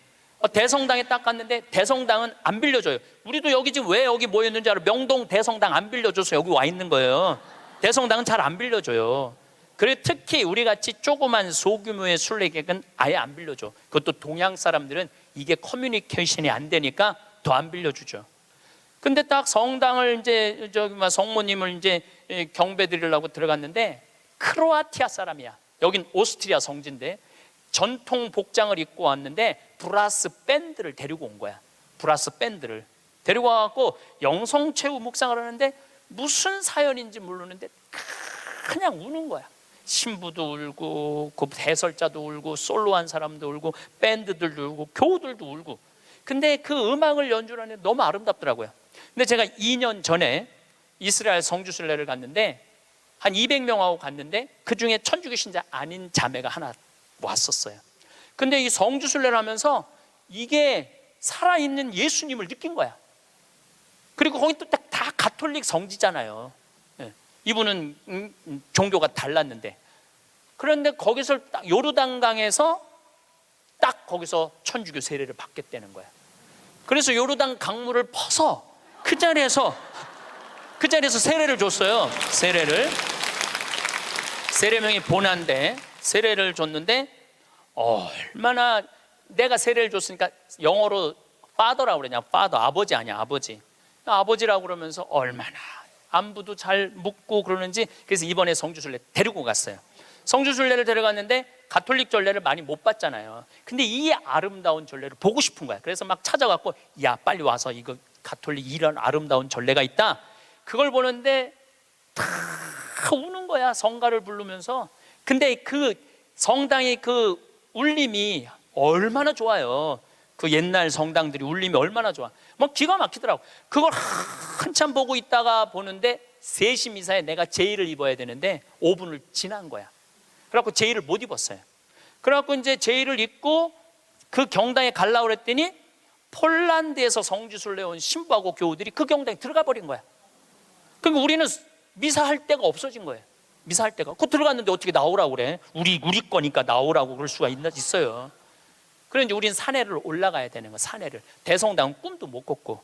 대성당에 딱 갔는데 대성당은 안 빌려줘요. 우리도 여기 지금 왜 여기 모였는지 알아? 명동 대성당 안 빌려줘서 여기 와 있는 거예요. 대성당은 잘 안 빌려줘요. 그리고 특히 우리 같이 조그만 소규모의 순례객은 아예 안 빌려줘. 그것도 동양 사람들은 이게 커뮤니케이션이 안 되니까 더 안 빌려주죠. 근데 딱 성당을 이제 성모님을 이제 경배 드리려고 들어갔는데 크로아티아 사람이야. 여긴 오스트리아 성지인데 전통 복장을 입고 왔는데 브라스 밴드를 데리고 온 거야. 브라스 밴드를 데리고 와갖고 영성체후 묵상을 하는데 무슨 사연인지 모르는데 그냥 우는 거야. 신부도 울고, 그 해설자도 울고, 솔로한 사람도 울고, 밴드들도 울고, 교우들도 울고. 근데 그 음악을 연주하는데 너무 아름답더라고요. 근데 제가 2년 전에 이스라엘 성주순례를 갔는데 한 200명하고 갔는데 그 중에 천주교 신자 아닌 자매가 하나 왔었어요. 근데 이 성주순례를 하면서 이게 살아있는 예수님을 느낀 거야. 그리고 거기 또 다 가톨릭 성지잖아요. 이분은 종교가 달랐는데, 그런데 거기서 딱 요르단강에서 딱 거기서 천주교 세례를 받겠다는 거야. 그래서 요르단 강물을 퍼서 그 자리에서 세례를 줬어요. 세례명이 보난데 세례를 줬는데, 얼마나 내가 세례를 줬으니까 영어로 father라고 그러냐. father, 아버지 아니야, 아버지. 아버지라고 그러면서 얼마나 안부도 잘 묻고 그러는지. 그래서 이번에 성주순례 데리고 갔어요. 성주순례를 데려갔는데 가톨릭 전례를 많이 못 봤잖아요. 근데 이 아름다운 전례를 보고 싶은 거야. 그래서 막 찾아갖고, 야, 빨리 와서 이거 가톨릭 이런 아름다운 전례가 있다. 그걸 보는데 다 우는 거야, 성가를 부르면서. 근데 그 성당의 그 울림이 얼마나 좋아요. 그 옛날 성당들이 울림이 얼마나 좋아. 뭐 기가 막히더라고. 그걸 한참 보고 있다가 보는데 3시 미사에 내가 제의를 입어야 되는데 5분을 지난 거야. 그래갖고 제의를 못 입었어요. 그래갖고 이제 제의를 입고 그 경당에 가려고 그랬더니 폴란드에서 성주순례 온 신부하고 교우들이 그 경당에 들어가 버린 거야. 그러니까 우리는 미사할 데가 없어진 거예요. 미사할 데가. 그 들어갔는데 어떻게 나오라고 그래? 우리 거니까 나오라고 그럴 수가 있어요. 그런데 우리는 산에를 올라가야 되는 거. 산에를. 대성당은 꿈도 못 꿨고.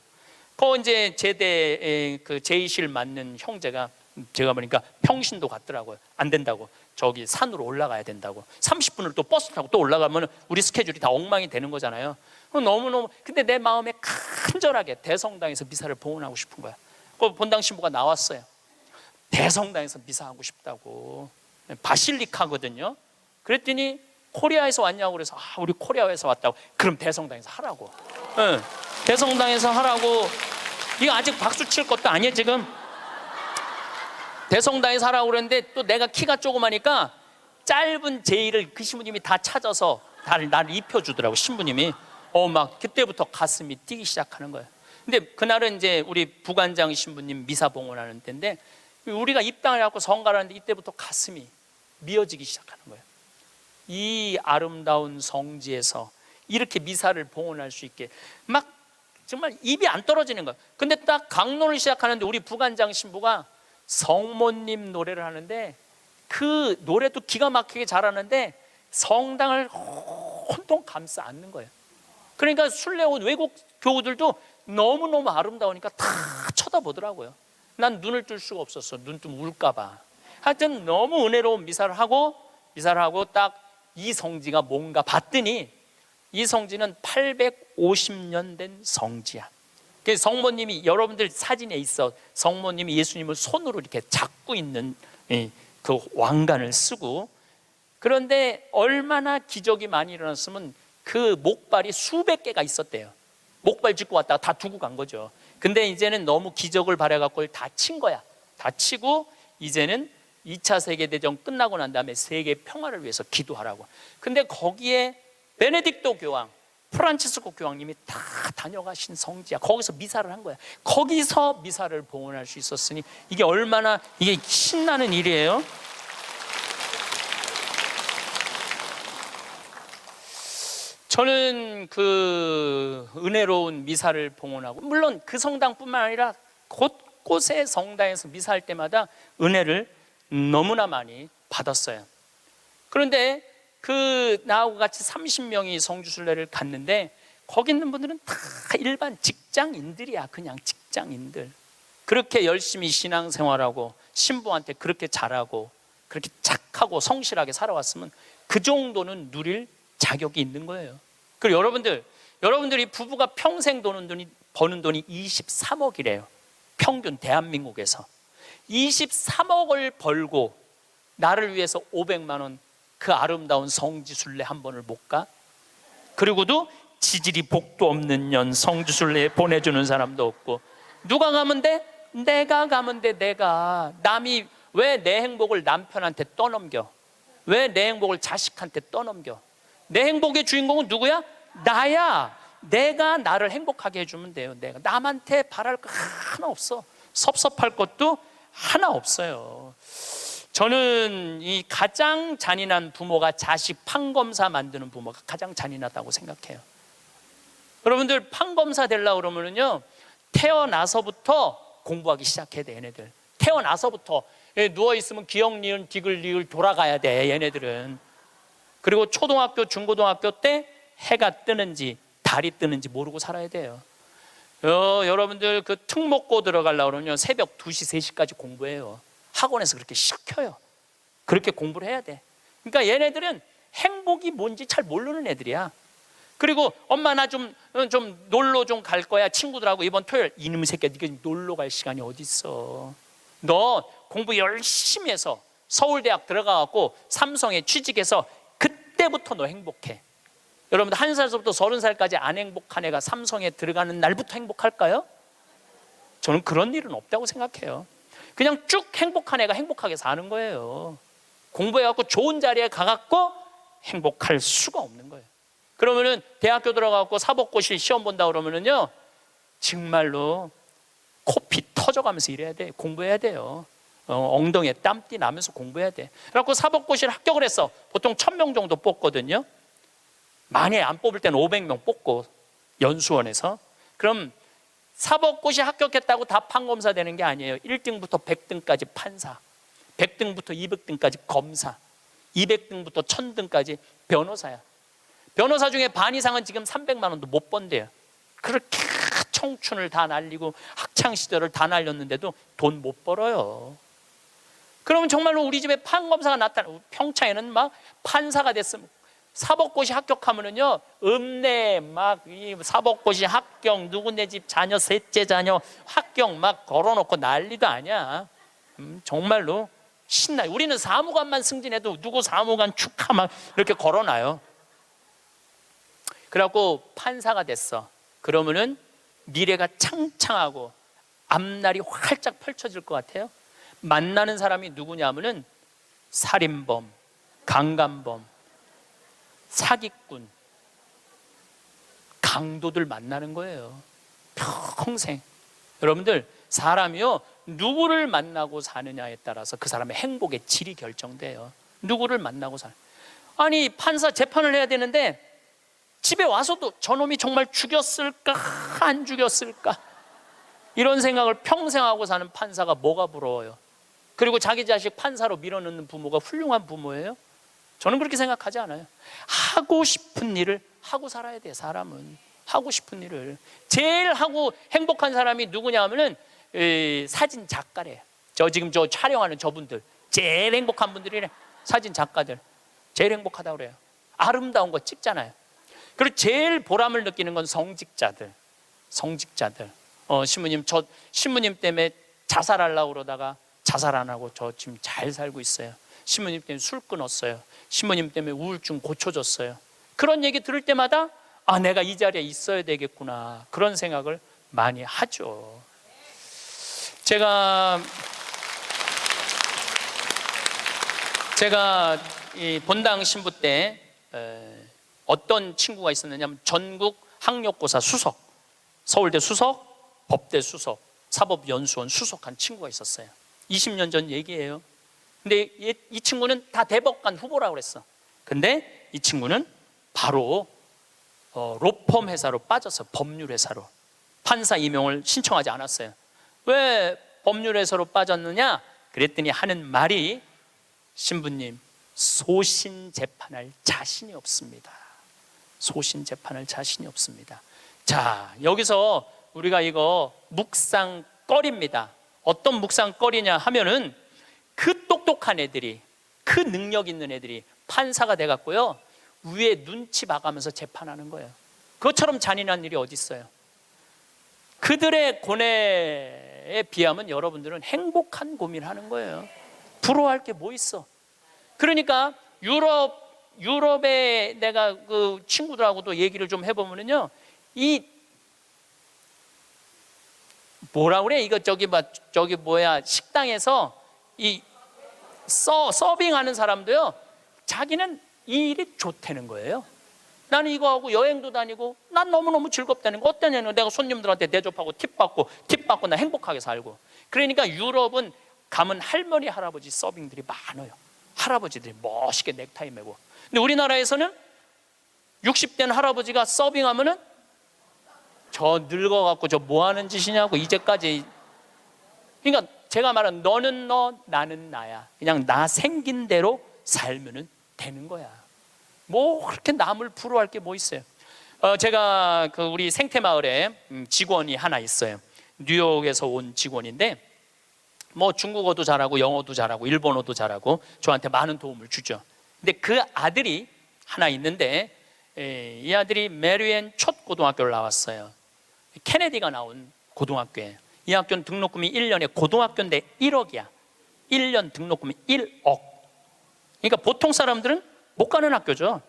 그 이제 제대 그 제의실 맡는 형제가 제가 보니까 평신도 갔더라고요. 안 된다고. 저기 산으로 올라가야 된다고. 30분을 또 버스 타고 또 올라가면 우리 스케줄이 다 엉망이 되는 거잖아요. 너무너무. 근데 내 마음에 간절하게 대성당에서 미사를 봉헌하고 싶은 거야. 그 본당 신부가 나왔어요. 대성당에서 미사하고 싶다고. 바실리카거든요. 그랬더니 코리아에서 왔냐고 그래서, 우리 코리아에서 왔다고. 그럼 대성당에서 하라고. 대성당에서 하라고. 이거 아직 박수 칠 것도 아니에요 지금. 대성당에서 하라고 그랬는데 또 내가 키가 조그마니까 짧은 제의를 그 신부님이 다 찾아서 나를 입혀주더라고. 신부님이. 막 그때부터 가슴이 뛰기 시작하는 거예요. 근데 그날은 이제 우리 부관장 신부님 미사 봉헌하는 때인데, 우리가 입당을 해갖고 성가를 하는데 이때부터 가슴이 미어지기 시작하는 거예요. 이 아름다운 성지에서 이렇게 미사를 봉헌할 수 있게 막 정말 입이 안 떨어지는 거예요. 근데 딱 강론을 시작하는데 우리 부관장 신부가 성모님 노래를 하는데, 그 노래도 기가 막히게 잘하는데 성당을 혼통 감싸 안는 거예요. 그러니까 순례 온 외국 교우들도 너무너무 아름다우니까 다 쳐다보더라고요. 난 눈을 뜰 수가 없었어. 눈 뜨면 울까 봐. 하여튼 너무 은혜로운 미사를 하고 딱 이 성지가 뭔가 봤더니 이 성지는 850년 된 성지야. 그래서 성모님이, 여러분들 사진에 있어, 성모님이 예수님을 손으로 이렇게 잡고 있는 그 왕관을 쓰고, 그런데 얼마나 기적이 많이 일어났으면 그 목발이 수백 개가 있었대요. 목발 짚고 왔다가 다 두고 간 거죠. 근데 이제는 너무 기적을 바라갖고 다 친 거야. 다 치고 이제는 2차 세계대전 끝나고 난 다음에 세계 평화를 위해서 기도하라고. 근데 거기에 베네딕토 교황, 프란치스코 교황님이 다 다녀가신 성지야. 거기서 미사를 한 거야. 거기서 미사를 봉헌할 수 있었으니 이게 얼마나 이게 신나는 일이에요. 저는 그 은혜로운 미사를 봉헌하고, 물론 그 성당뿐만 아니라 곳곳의 성당에서 미사할 때마다 은혜를 너무나 많이 받았어요. 그런데 그 나하고 같이 30명이 성주순례를 갔는데 거기 있는 분들은 다 일반 직장인들이야. 그냥 직장인들. 그렇게 열심히 신앙생활하고 신부한테 그렇게 잘하고 그렇게 착하고 성실하게 살아왔으면 그 정도는 누릴 자격이 있는 거예요. 그리고 여러분들이 부부가 평생 버는 돈이 23억이래요. 평균 대한민국에서 23억을 벌고 나를 위해서 500만 원 그 아름다운 성지순례 한 번을 못 가? 그리고도 지질이 복도 없는 년 성지순례에 보내주는 사람도 없고. 누가 가면 돼? 내가 가면 돼. 내가. 남이 왜 내 행복을 남편한테 떠넘겨? 왜 내 행복을 자식한테 떠넘겨? 내 행복의 주인공은 누구야? 나야. 내가 나를 행복하게 해주면 돼요. 내가. 남한테 바랄 거 하나 없어. 섭섭할 것도 하나 없어요. 저는 이 가장 잔인한 부모가 자식 판검사 만드는 부모가 가장 잔인하다고 생각해요. 여러분들 판검사 되려고 그러면요, 태어나서부터 공부하기 시작해야 돼. 얘네들 태어나서부터 누워있으면 기역, 니은, 디귿, 리을 돌아가야 돼. 얘네들은. 그리고 초등학교, 중고등학교 때 해가 뜨는지 달이 뜨는지 모르고 살아야 돼요. 여러분들 그 특목고 들어가려고 그러면 새벽 2시, 3시까지 공부해요. 학원에서 그렇게 시켜요. 그렇게 공부를 해야 돼. 그러니까 얘네들은 행복이 뭔지 잘 모르는 애들이야. 그리고 엄마 나 좀 놀러 좀 갈 거야. 친구들하고 이번 토요일. 이놈의 새끼야, 네가 놀러 갈 시간이 어디 있어. 너 공부 열심히 해서 서울대학 들어가갖고 삼성에 취직해서 그때부터 너 행복해. 여러분들 1살부터 30살까지 안 행복한 애가 삼성에 들어가는 날부터 행복할까요? 저는 그런 일은 없다고 생각해요. 그냥 쭉 행복한 애가 행복하게 사는 거예요. 공부해갖고 좋은 자리에 가갖고 행복할 수가 없는 거예요. 그러면은 대학교 들어가갖고 사법고시 시험 본다 그러면은요, 정말로 코피 터져가면서 일해야 돼. 공부해야 돼요. 엉덩이에 땀띠 나면서 공부해야 돼. 그래갖고 사법고시를 합격을 했어. 보통 1000명 정도 뽑거든요. 만약에 안 뽑을 때는 500명 뽑고 연수원에서. 그럼 사법고시 합격했다고 다 판검사 되는 게 아니에요. 1등부터 100등까지 판사, 100등부터 200등까지 검사, 200등부터 1000등까지 변호사야. 변호사 중에 반 이상은 지금 300만 원도 못 번대요. 그렇게 청춘을 다 날리고 학창시절을 다 날렸는데도 돈 못 벌어요. 그러면 정말로 우리 집에 판검사가 나타나, 평창에는 막 판사가 됐으면, 사법고시 합격하면은요, 읍내 막 이 사법고시 합격, 누구네 집 자녀, 셋째 자녀 합격 막 걸어놓고 난리도 아니야. 정말로 신나요. 우리는 사무관만 승진해도 누구 사무관 축하 막 이렇게 걸어놔요. 그래갖고 판사가 됐어. 그러면은 미래가 창창하고 앞날이 활짝 펼쳐질 것 같아요. 만나는 사람이 누구냐면은 살인범, 강간범, 사기꾼, 강도들 만나는 거예요. 평생. 여러분들, 사람이요, 누구를 만나고 사느냐에 따라서 그 사람의 행복의 질이 결정돼요. 누구를 만나고 사는. 아니, 판사 재판을 해야 되는데 집에 와서도 저놈이 정말 죽였을까 안 죽였을까 이런 생각을 평생 하고 사는 판사가 뭐가 부러워요? 그리고 자기 자식 판사로 밀어넣는 부모가 훌륭한 부모예요? 저는 그렇게 생각하지 않아요. 하고 싶은 일을 하고 살아야 돼. 사람은 하고 싶은 일을. 제일 하고 행복한 사람이 누구냐 하면은 사진 작가래요. 지금 저 촬영하는 저분들 제일 행복한 분들이래. 사진 작가들 제일 행복하다고 그래요. 아름다운 거 찍잖아요. 그리고 제일 보람을 느끼는 건 성직자들. 신부님, 저 신부님 때문에 자살하려고 그러다가 자살 안 하고 저 지금 잘 살고 있어요. 신부님 때문에 술 끊었어요. 신부님 때문에 우울증 고쳐졌어요. 그런 얘기 들을 때마다 아, 내가 이 자리에 있어야 되겠구나, 그런 생각을 많이 하죠. 제가 이 본당 신부 때 어떤 친구가 있었느냐면 전국 학력고사 수석, 서울대 수석, 법대 수석, 사법연수원 수석한 친구가 있었어요. 20년 전 얘기예요. 근데 이 친구는 다 대법관 후보라고 그랬어. 근데 이 친구는 바로 로펌 회사로 빠져서 법률 회사로, 판사 임용을 신청하지 않았어요. 왜 법률 회사로 빠졌느냐 그랬더니 하는 말이, 신부님, 소신 재판할 자신이 없습니다. 소신 재판할 자신이 없습니다. 자, 여기서 우리가 이거 묵상거리입니다. 어떤 묵상거리냐 하면은 그 똑똑한 애들이, 그 능력 있는 애들이 판사가 돼갖고요, 위에 눈치 봐가면서 재판하는 거예요. 그것처럼 잔인한 일이 어디 있어요? 그들의 고뇌에 비하면 여러분들은 행복한 고민하는 거예요. 부러워할 게 뭐 있어? 그러니까 유럽에 내가 그 친구들하고도 얘기를 좀 해보면요, 이 뭐라 그래? 이거 저기 뭐야, 식당에서 이 서빙하는 사람도요, 자기는 이 일이 좋다는 거예요. 나는 이거 하고 여행도 다니고 난 너무너무 즐겁다는 거. 어떠냐면 내가 손님들한테 대접하고 팁 받고 나 행복하게 살고. 그러니까 유럽은 가면 할머니 할아버지 서빙들이 많아요. 할아버지들이 멋있게 넥타이 매고. 근데 우리나라에서는 60된 할아버지가 서빙하면은 저 늙어갖고 저 뭐 하는 짓이냐고 이제까지. 그러니까 제가 말한 너는 너 나는 나야, 그냥 나 생긴 대로 살면은 되는 거야. 뭐 그렇게 남을 부러워할 게 뭐 있어요? 제가 그 우리 생태마을에 직원이 하나 있어요. 뉴욕에서 온 직원인데 뭐 중국어도 잘하고 영어도 잘하고 일본어도 잘하고 저한테 많은 도움을 주죠. 근데 그 아들이 하나 있는데 이 아들이 메리앤 첫 고등학교를 나왔어요. 케네디가 나온 고등학교예요. 이 학교는 등록금이 1년에 고등학교인데 1억이야. 1년 등록금이 1억. 그러니까 보통 사람들은 못 가는 학교죠.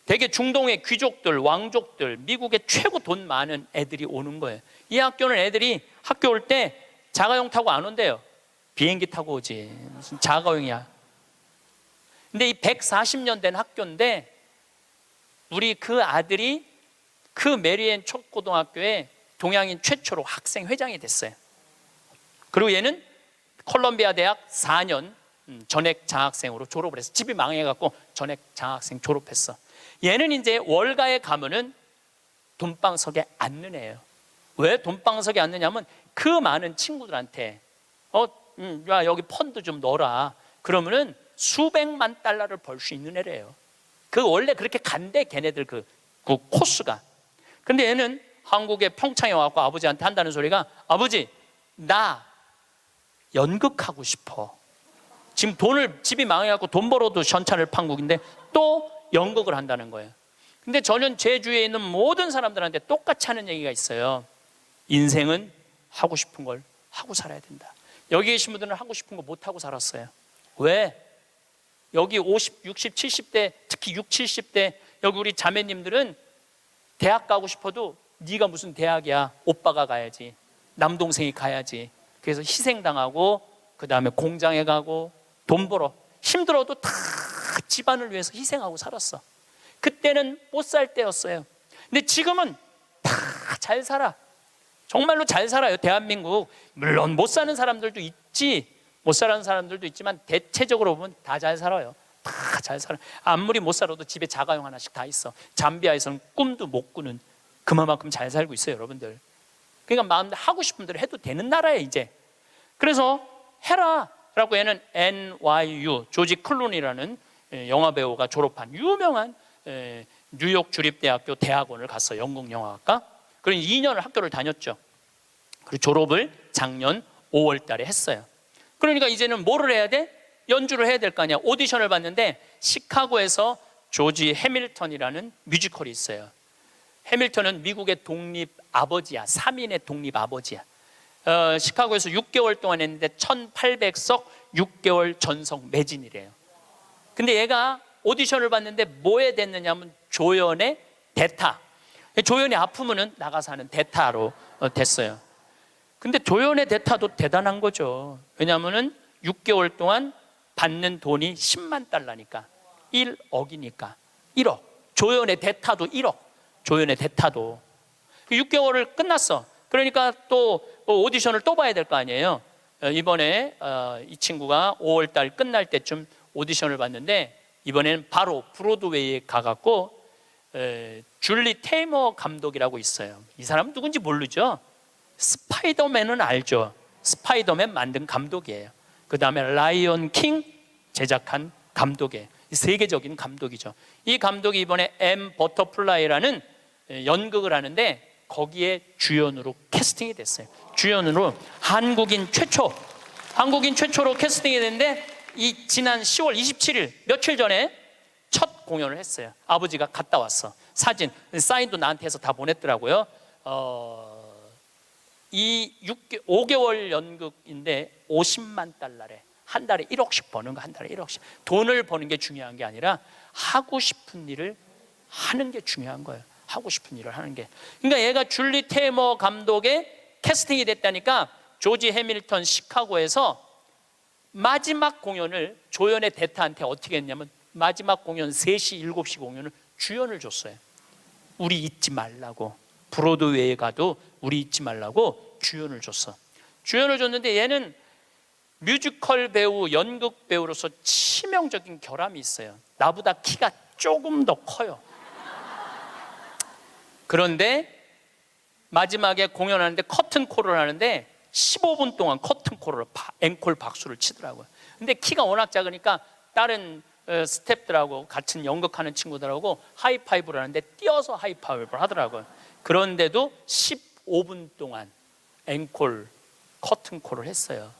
되게 중동의 귀족들, 왕족들, 미국의 최고 돈 많은 애들이 오는 거예요. 이 학교는 애들이 학교 올 때 자가용 타고 안 온대요. 비행기 타고 오지. 무슨 자가용이야. 근데 이 140년 된 학교인데 우리 그 아들이 그 메리앤 초고등학교에 동양인 최초로 학생 회장이 됐어요. 그리고 얘는 콜롬비아 대학 4년 전액 장학생으로 졸업을 했어. 집이 망해갖고 전액 장학생 졸업했어. 얘는 이제 월가에 가면은 돈방석에 앉는 애예요. 왜 돈방석에 앉느냐면 그 많은 친구들한테 야 여기 펀드 좀 넣어라 그러면은 수백만 달러를 벌 수 있는 애래요. 그 원래 그렇게 간대 걔네들 그 코스가. 근데 얘는 한국에 평창에 와서 아버지한테 한다는 소리가, 아버지 나 연극하고 싶어. 지금 집이 망해갖고 돈 벌어도 현찰을 판국인데 또 연극을 한다는 거예요. 근데 저는 제 주위에 있는 모든 사람들한테 똑같이 하는 얘기가 있어요. 인생은 하고 싶은 걸 하고 살아야 된다. 여기 계신 분들은 하고 싶은 거 못하고 살았어요. 왜? 여기 50, 60, 70대 특히 60, 70대 여기 우리 자매님들은 대학 가고 싶어도 네가 무슨 대학이야, 오빠가 가야지, 남동생이 가야지. 그래서 희생당하고 그 다음에 공장에 가고 돈 벌어. 힘들어도 다 집안을 위해서 희생하고 살았어. 그때는 못 살 때였어요. 근데 지금은 다 잘 살아. 정말로 잘 살아요. 대한민국. 물론 못 사는 사람들도 있지, 못 사는 사람들도 있지만 대체적으로 보면 다 잘 살아요. 다 잘 살아. 아무리 못 살아도 집에 자가용 하나씩 다 있어. 잠비아에서는 꿈도 못 꾸는 그만큼 잘 살고 있어요, 여러분들. 그러니까 마음대로 하고 싶은 대로 해도 되는 나라예요, 이제. 그래서 해라 라고 얘는 NYU 조지 클루니라는 영화 배우가 졸업한 유명한 뉴욕 주립대학교 대학원을 갔어요. 영국 영화학과. 그리고 2년을 학교를 다녔죠. 그리고 졸업을 작년 5월 달에 했어요. 그러니까 이제는 뭐를 해야 돼? 연주를 해야 될 거 아니야. 오디션을 봤는데 시카고에서 조지 해밀턴이라는 뮤지컬이 있어요. 해밀턴은 미국의 독립 아버지야. 3인의 독립 아버지야. 시카고에서 6개월 동안 했는데 1800석 6개월 전석 매진이래요. 근데 얘가 오디션을 봤는데 뭐에 됐느냐면 조연의 대타. 조연이 아프면은 나가서 하는 대타로 됐어요. 근데 조연의 대타도 대단한 거죠. 왜냐하면은 6개월 동안 받는 돈이 10만 달러니까 1억이니까 1억. 조연의 대타도 1억. 조연의 대타도 6개월을 끝났어. 그러니까 또 오디션을 또 봐야 될 거 아니에요. 이번에 이 친구가 5월 달 끝날 때쯤 오디션을 봤는데 이번에는 바로 브로드웨이에 가갖고 줄리 테이머 감독이라고 있어요. 이 사람은 누군지 모르죠. 스파이더맨은 알죠. 스파이더맨 만든 감독이에요. 그 다음에 라이온 킹 제작한 감독이에요. 세계적인 감독이죠. 이 감독이 이번에 M 버터플라이라는 연극을 하는데 거기에 주연으로 캐스팅이 됐어요. 주연으로 한국인 최초로 캐스팅이 됐는데 이 지난 10월 27일 며칠 전에 첫 공연을 했어요. 아버지가 갔다 왔어. 사진, 사인도 나한테 해서 다 보냈더라고요. 이 5개월 연극인데 50만 달러래. 한 달에 1억씩 버는 거, 한 달에 1억씩. 돈을 버는 게 중요한 게 아니라 하고 싶은 일을 하는 게 중요한 거예요. 하고 싶은 일을 하는 게. 그러니까 얘가 줄리 테이머 감독의 캐스팅이 됐다니까 조지 해밀턴 시카고에서 마지막 공연을 조연의 대타한테 어떻게 했냐면 마지막 공연 3시, 7시 공연을 주연을 줬어요. 우리 잊지 말라고. 브로드웨이에 가도 우리 잊지 말라고 주연을 줬어. 주연을 줬는데 얘는 뮤지컬 배우, 연극 배우로서 치명적인 결함이 있어요. 나보다 키가 조금 더 커요. 그런데 마지막에 공연하는데 커튼콜을 하는데 15분 동안 커튼콜을 앵콜 박수를 치더라고요. 근데 키가 워낙 작으니까 다른 스태프들하고 같은 연극하는 친구들하고 하이파이브를 하는데 뛰어서 하이파이브를 하더라고요. 그런데도 15분 동안 앵콜 커튼콜을 했어요.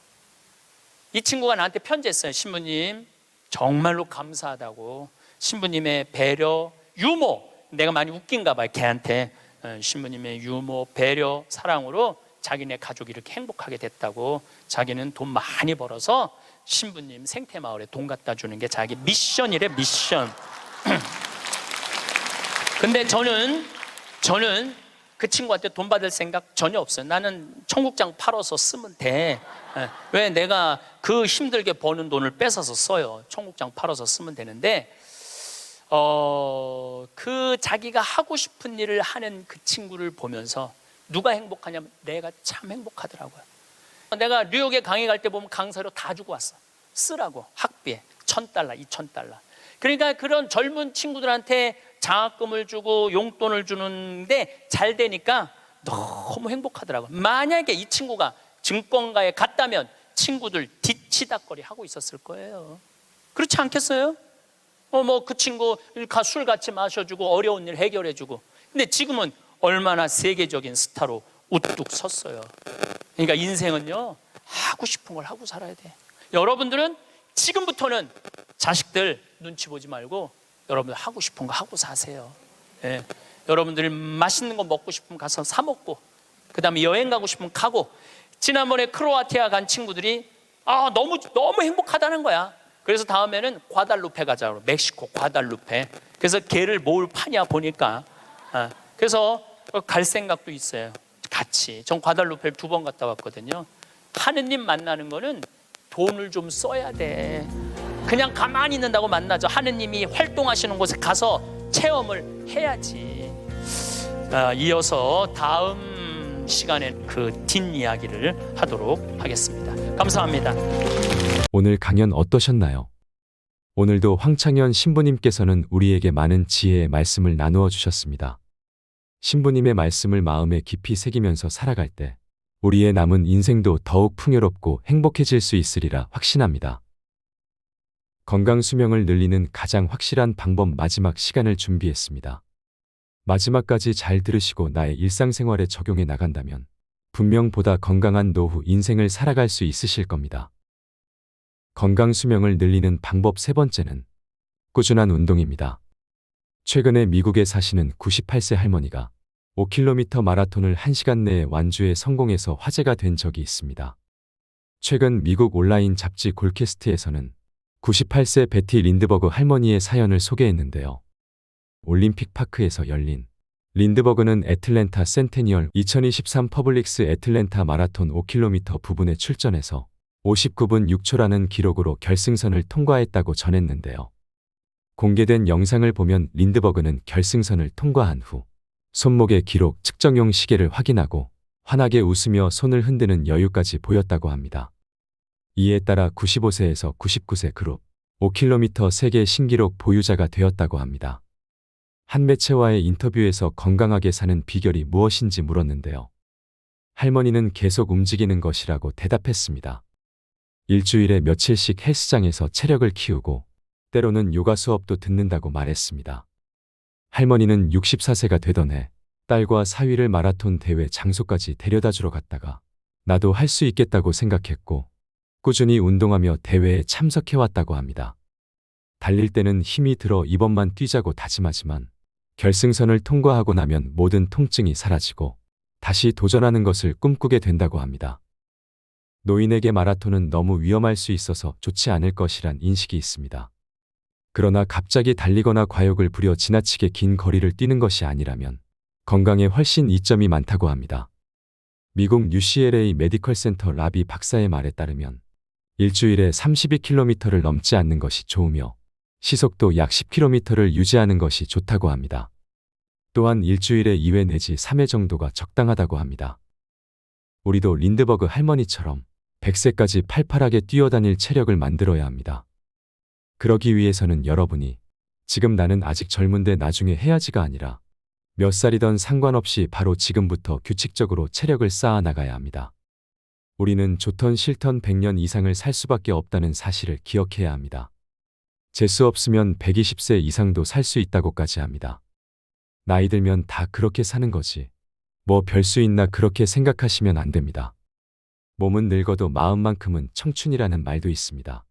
이 친구가 나한테 편지했어요. 신부님 정말로 감사하다고. 신부님의 배려, 유머, 내가 많이 웃긴가 봐요 걔한테. 신부님의 유머, 배려, 사랑으로 자기네 가족이 이렇게 행복하게 됐다고. 자기는 돈 많이 벌어서 신부님 생태마을에 돈 갖다 주는 게 자기 미션이래. 미션. 근데 저는 그 친구한테 돈 받을 생각 전혀 없어요. 나는 청국장 팔아서 쓰면 돼. 왜 내가 그 힘들게 버는 돈을 뺏어서 써요. 청국장 팔아서 쓰면 되는데 그 자기가 하고 싶은 일을 하는 그 친구를 보면서 누가 행복하냐면 내가 참 행복하더라고요. 내가 뉴욕에 강의 갈 때 보면 강사료 다 주고 왔어. 쓰라고. 학비에 $1,000, $2,000. 그러니까 그런 젊은 친구들한테 장학금을 주고 용돈을 주는데 잘 되니까 너무 행복하더라고요. 만약에 이 친구가 증권가에 갔다면 친구들 뒤치다거리 하고 있었을 거예요. 그렇지 않겠어요? 뭐 그 친구 술 같이 마셔주고 어려운 일 해결해주고. 근데 지금은 얼마나 세계적인 스타로 우뚝 섰어요. 그러니까 인생은요 하고 싶은 걸 하고 살아야 돼. 여러분들은 지금부터는 자식들 눈치 보지 말고 여러분들 하고 싶은 거 하고 사세요. 예. 여러분들이 맛있는 거 먹고 싶으면 가서 사 먹고, 그 다음에 여행 가고 싶으면 가고. 지난번에 크로아티아 간 친구들이 너무 행복하다는 거야. 그래서 다음에는 과달루페 가자고. 멕시코 과달루페. 그래서 개를 뭘 파냐 보니까 그래서 갈 생각도 있어요. 같이. 전 과달루페를 2번 갔다 왔거든요. 하느님 만나는 거는 돈을 좀 써야 돼. 그냥 가만히 있는다고 만나죠. 하느님이 활동하시는 곳에 가서 체험을 해야지. 이어서 다음 시간에 그 뒷이야기를 하도록 하겠습니다. 감사합니다. 오늘 강연 어떠셨나요? 오늘도 황창현 신부님께서는 우리에게 많은 지혜의 말씀을 나누어 주셨습니다. 신부님의 말씀을 마음에 깊이 새기면서 살아갈 때 우리의 남은 인생도 더욱 풍요롭고 행복해질 수 있으리라 확신합니다. 건강 수명을 늘리는 가장 확실한 방법 마지막 시간을 준비했습니다. 마지막까지 잘 들으시고 나의 일상생활에 적용해 나간다면 분명 보다 건강한 노후 인생을 살아갈 수 있으실 겁니다. 건강 수명을 늘리는 방법 세 번째는 꾸준한 운동입니다. 최근에 미국에 사시는 98세 할머니가 5km 마라톤을 1시간 내에 완주해 성공해서 화제가 된 적이 있습니다. 최근 미국 온라인 잡지 골캐스트에서는 98세 베티 린드버그 할머니의 사연을 소개했는데요. 올림픽 파크에서 열린 린드버그는 애틀랜타 센테니얼 2023 퍼블릭스 애틀랜타 마라톤 5km 부분에 출전해서 59분 6초라는 기록으로 결승선을 통과했다고 전했는데요. 공개된 영상을 보면 린드버그는 결승선을 통과한 후 손목의 기록 측정용 시계를 확인하고 환하게 웃으며 손을 흔드는 여유까지 보였다고 합니다. 이에 따라 95세에서 99세 그룹 5km 세계 신기록 보유자가 되었다고 합니다. 한 매체와의 인터뷰에서 건강하게 사는 비결이 무엇인지 물었는데요. 할머니는 계속 움직이는 것이라고 대답했습니다. 일주일에 며칠씩 헬스장에서 체력을 키우고 때로는 요가 수업도 듣는다고 말했습니다. 할머니는 64세가 되던 해 딸과 사위를 마라톤 대회 장소까지 데려다 주러 갔다가 나도 할 수 있겠다고 생각했고 꾸준히 운동하며 대회에 참석해왔다고 합니다. 달릴 때는 힘이 들어 이번만 뛰자고 다짐하지만 결승선을 통과하고 나면 모든 통증이 사라지고 다시 도전하는 것을 꿈꾸게 된다고 합니다. 노인에게 마라톤은 너무 위험할 수 있어서 좋지 않을 것이란 인식이 있습니다. 그러나 갑자기 달리거나 과욕을 부려 지나치게 긴 거리를 뛰는 것이 아니라면 건강에 훨씬 이점이 많다고 합니다. 미국 UCLA 메디컬 센터 라비 박사의 말에 따르면 일주일에 32km를 넘지 않는 것이 좋으며 시속도 약 10km를 유지하는 것이 좋다고 합니다. 또한 일주일에 2회 내지 3회 정도가 적당하다고 합니다. 우리도 린드버그 할머니처럼 100세까지 팔팔하게 뛰어다닐 체력을 만들어야 합니다. 그러기 위해서는 여러분이 지금 나는 아직 젊은데 나중에 해야지가 아니라 몇 살이든 상관없이 바로 지금부터 규칙적으로 체력을 쌓아 나가야 합니다. 우리는 좋던 싫던 100년 이상을 살 수밖에 없다는 사실을 기억해야 합니다. 재수 없으면 120세 이상도 살 수 있다고까지 합니다. 나이 들면 다 그렇게 사는 거지. 뭐 별 수 있나 그렇게 생각하시면 안 됩니다. 몸은 늙어도 마음만큼은 청춘이라는 말도 있습니다.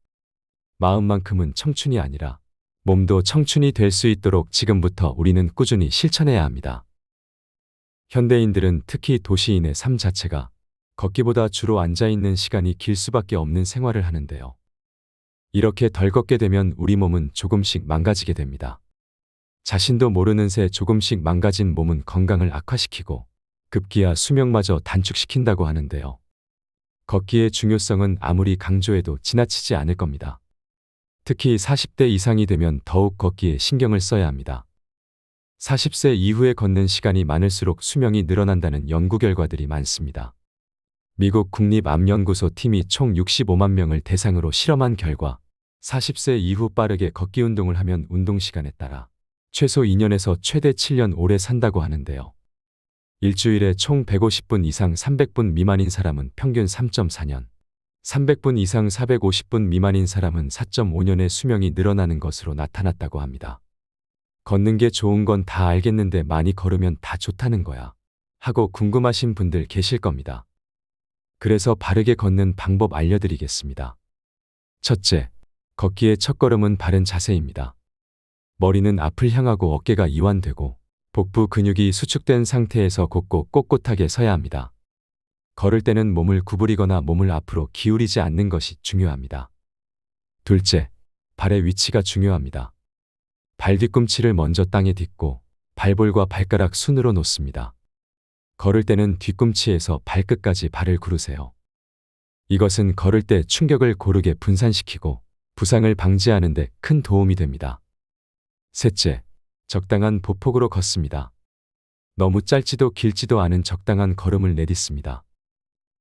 마음만큼은 청춘이 아니라 몸도 청춘이 될 수 있도록 지금부터 우리는 꾸준히 실천해야 합니다. 현대인들은 특히 도시인의 삶 자체가 걷기보다 주로 앉아있는 시간이 길 수밖에 없는 생활을 하는데요. 이렇게 덜 걷게 되면 우리 몸은 조금씩 망가지게 됩니다. 자신도 모르는 새 조금씩 망가진 몸은 건강을 악화시키고 급기야 수명마저 단축시킨다고 하는데요. 걷기의 중요성은 아무리 강조해도 지나치지 않을 겁니다. 특히 40대 이상이 되면 더욱 걷기에 신경을 써야 합니다. 40세 이후에 걷는 시간이 많을수록 수명이 늘어난다는 연구 결과들이 많습니다. 미국 국립암연구소 팀이 총 65만 명을 대상으로 실험한 결과 40세 이후 빠르게 걷기 운동을 하면 운동 시간에 따라 최소 2년에서 최대 7년 오래 산다고 하는데요. 일주일에 총 150분 이상 300분 미만인 사람은 평균 3.4년, 300분 이상 450분 미만인 사람은 4.5년의 수명이 늘어나는 것으로 나타났다고 합니다. 걷는 게 좋은 건 다 알겠는데 많이 걸으면 다 좋다는 거야 하고 궁금하신 분들 계실 겁니다. 그래서 바르게 걷는 방법 알려드리겠습니다. 첫째, 걷기의 첫걸음은 바른 자세입니다. 머리는 앞을 향하고 어깨가 이완되고 복부 근육이 수축된 상태에서 곧고 꼿꼿하게 서야 합니다. 걸을 때는 몸을 구부리거나 몸을 앞으로 기울이지 않는 것이 중요합니다. 둘째, 발의 위치가 중요합니다. 발 뒤꿈치를 먼저 땅에 딛고 발볼과 발가락 순으로 놓습니다. 걸을 때는 뒤꿈치에서 발끝까지 발을 구르세요. 이것은 걸을 때 충격을 고르게 분산시키고 부상을 방지하는 데 큰 도움이 됩니다. 셋째, 적당한 보폭으로 걷습니다. 너무 짧지도 길지도 않은 적당한 걸음을 내딛습니다.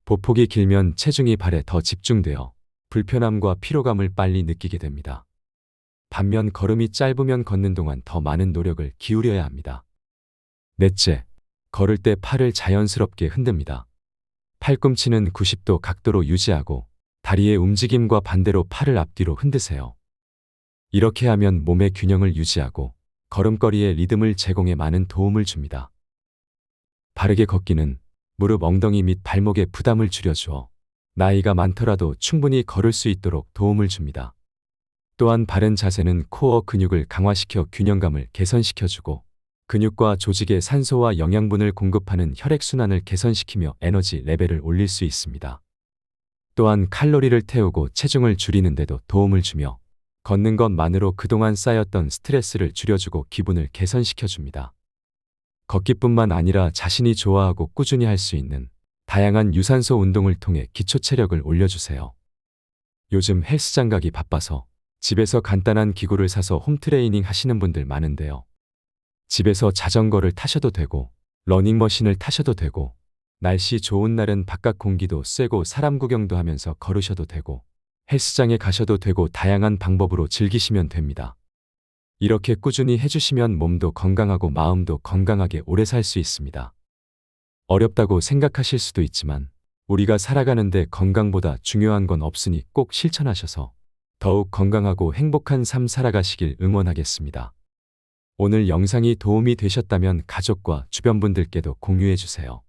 보폭이 길면 체중이 발에 더 집중되어 불편함과 피로감을 빨리 느끼게 됩니다. 반면 걸음이 짧으면 걷는 동안 더 많은 노력을 기울여야 합니다. 넷째, 걸을 때 팔을 자연스럽게 흔듭니다. 팔꿈치는 90도 각도로 유지하고 다리의 움직임과 반대로 팔을 앞뒤로 흔드세요. 이렇게 하면 몸의 균형을 유지하고 걸음걸이의 리듬을 제공해 많은 도움을 줍니다. 바르게 걷기는 무릎 엉덩이 및 발목의 부담을 줄여주어 나이가 많더라도 충분히 걸을 수 있도록 도움을 줍니다. 또한 바른 자세는 코어 근육을 강화시켜 균형감을 개선시켜주고 근육과 조직에 산소와 영양분을 공급하는 혈액순환을 개선시키며 에너지 레벨을 올릴 수 있습니다. 또한 칼로리를 태우고 체중을 줄이는 데도 도움을 주며 걷는 것만으로 그동안 쌓였던 스트레스를 줄여주고 기분을 개선시켜줍니다. 걷기뿐만 아니라 자신이 좋아하고 꾸준히 할 수 있는 다양한 유산소 운동을 통해 기초 체력을 올려주세요. 요즘 헬스장 가기 바빠서 집에서 간단한 기구를 사서 홈트레이닝 하시는 분들 많은데요. 집에서 자전거를 타셔도 되고 러닝머신을 타셔도 되고 날씨 좋은 날은 바깥 공기도 쐬고 사람 구경도 하면서 걸으셔도 되고 헬스장에 가셔도 되고 다양한 방법으로 즐기시면 됩니다. 이렇게 꾸준히 해주시면 몸도 건강하고 마음도 건강하게 오래 살 수 있습니다. 어렵다고 생각하실 수도 있지만 우리가 살아가는데 건강보다 중요한 건 없으니 꼭 실천하셔서 더욱 건강하고 행복한 삶 살아가시길 응원하겠습니다. 오늘 영상이 도움이 되셨다면 가족과 주변 분들께도 공유해 주세요.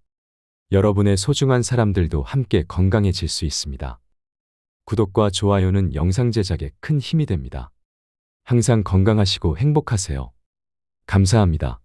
여러분의 소중한 사람들도 함께 건강해질 수 있습니다. 구독과 좋아요는 영상 제작에 큰 힘이 됩니다. 항상 건강하시고 행복하세요. 감사합니다.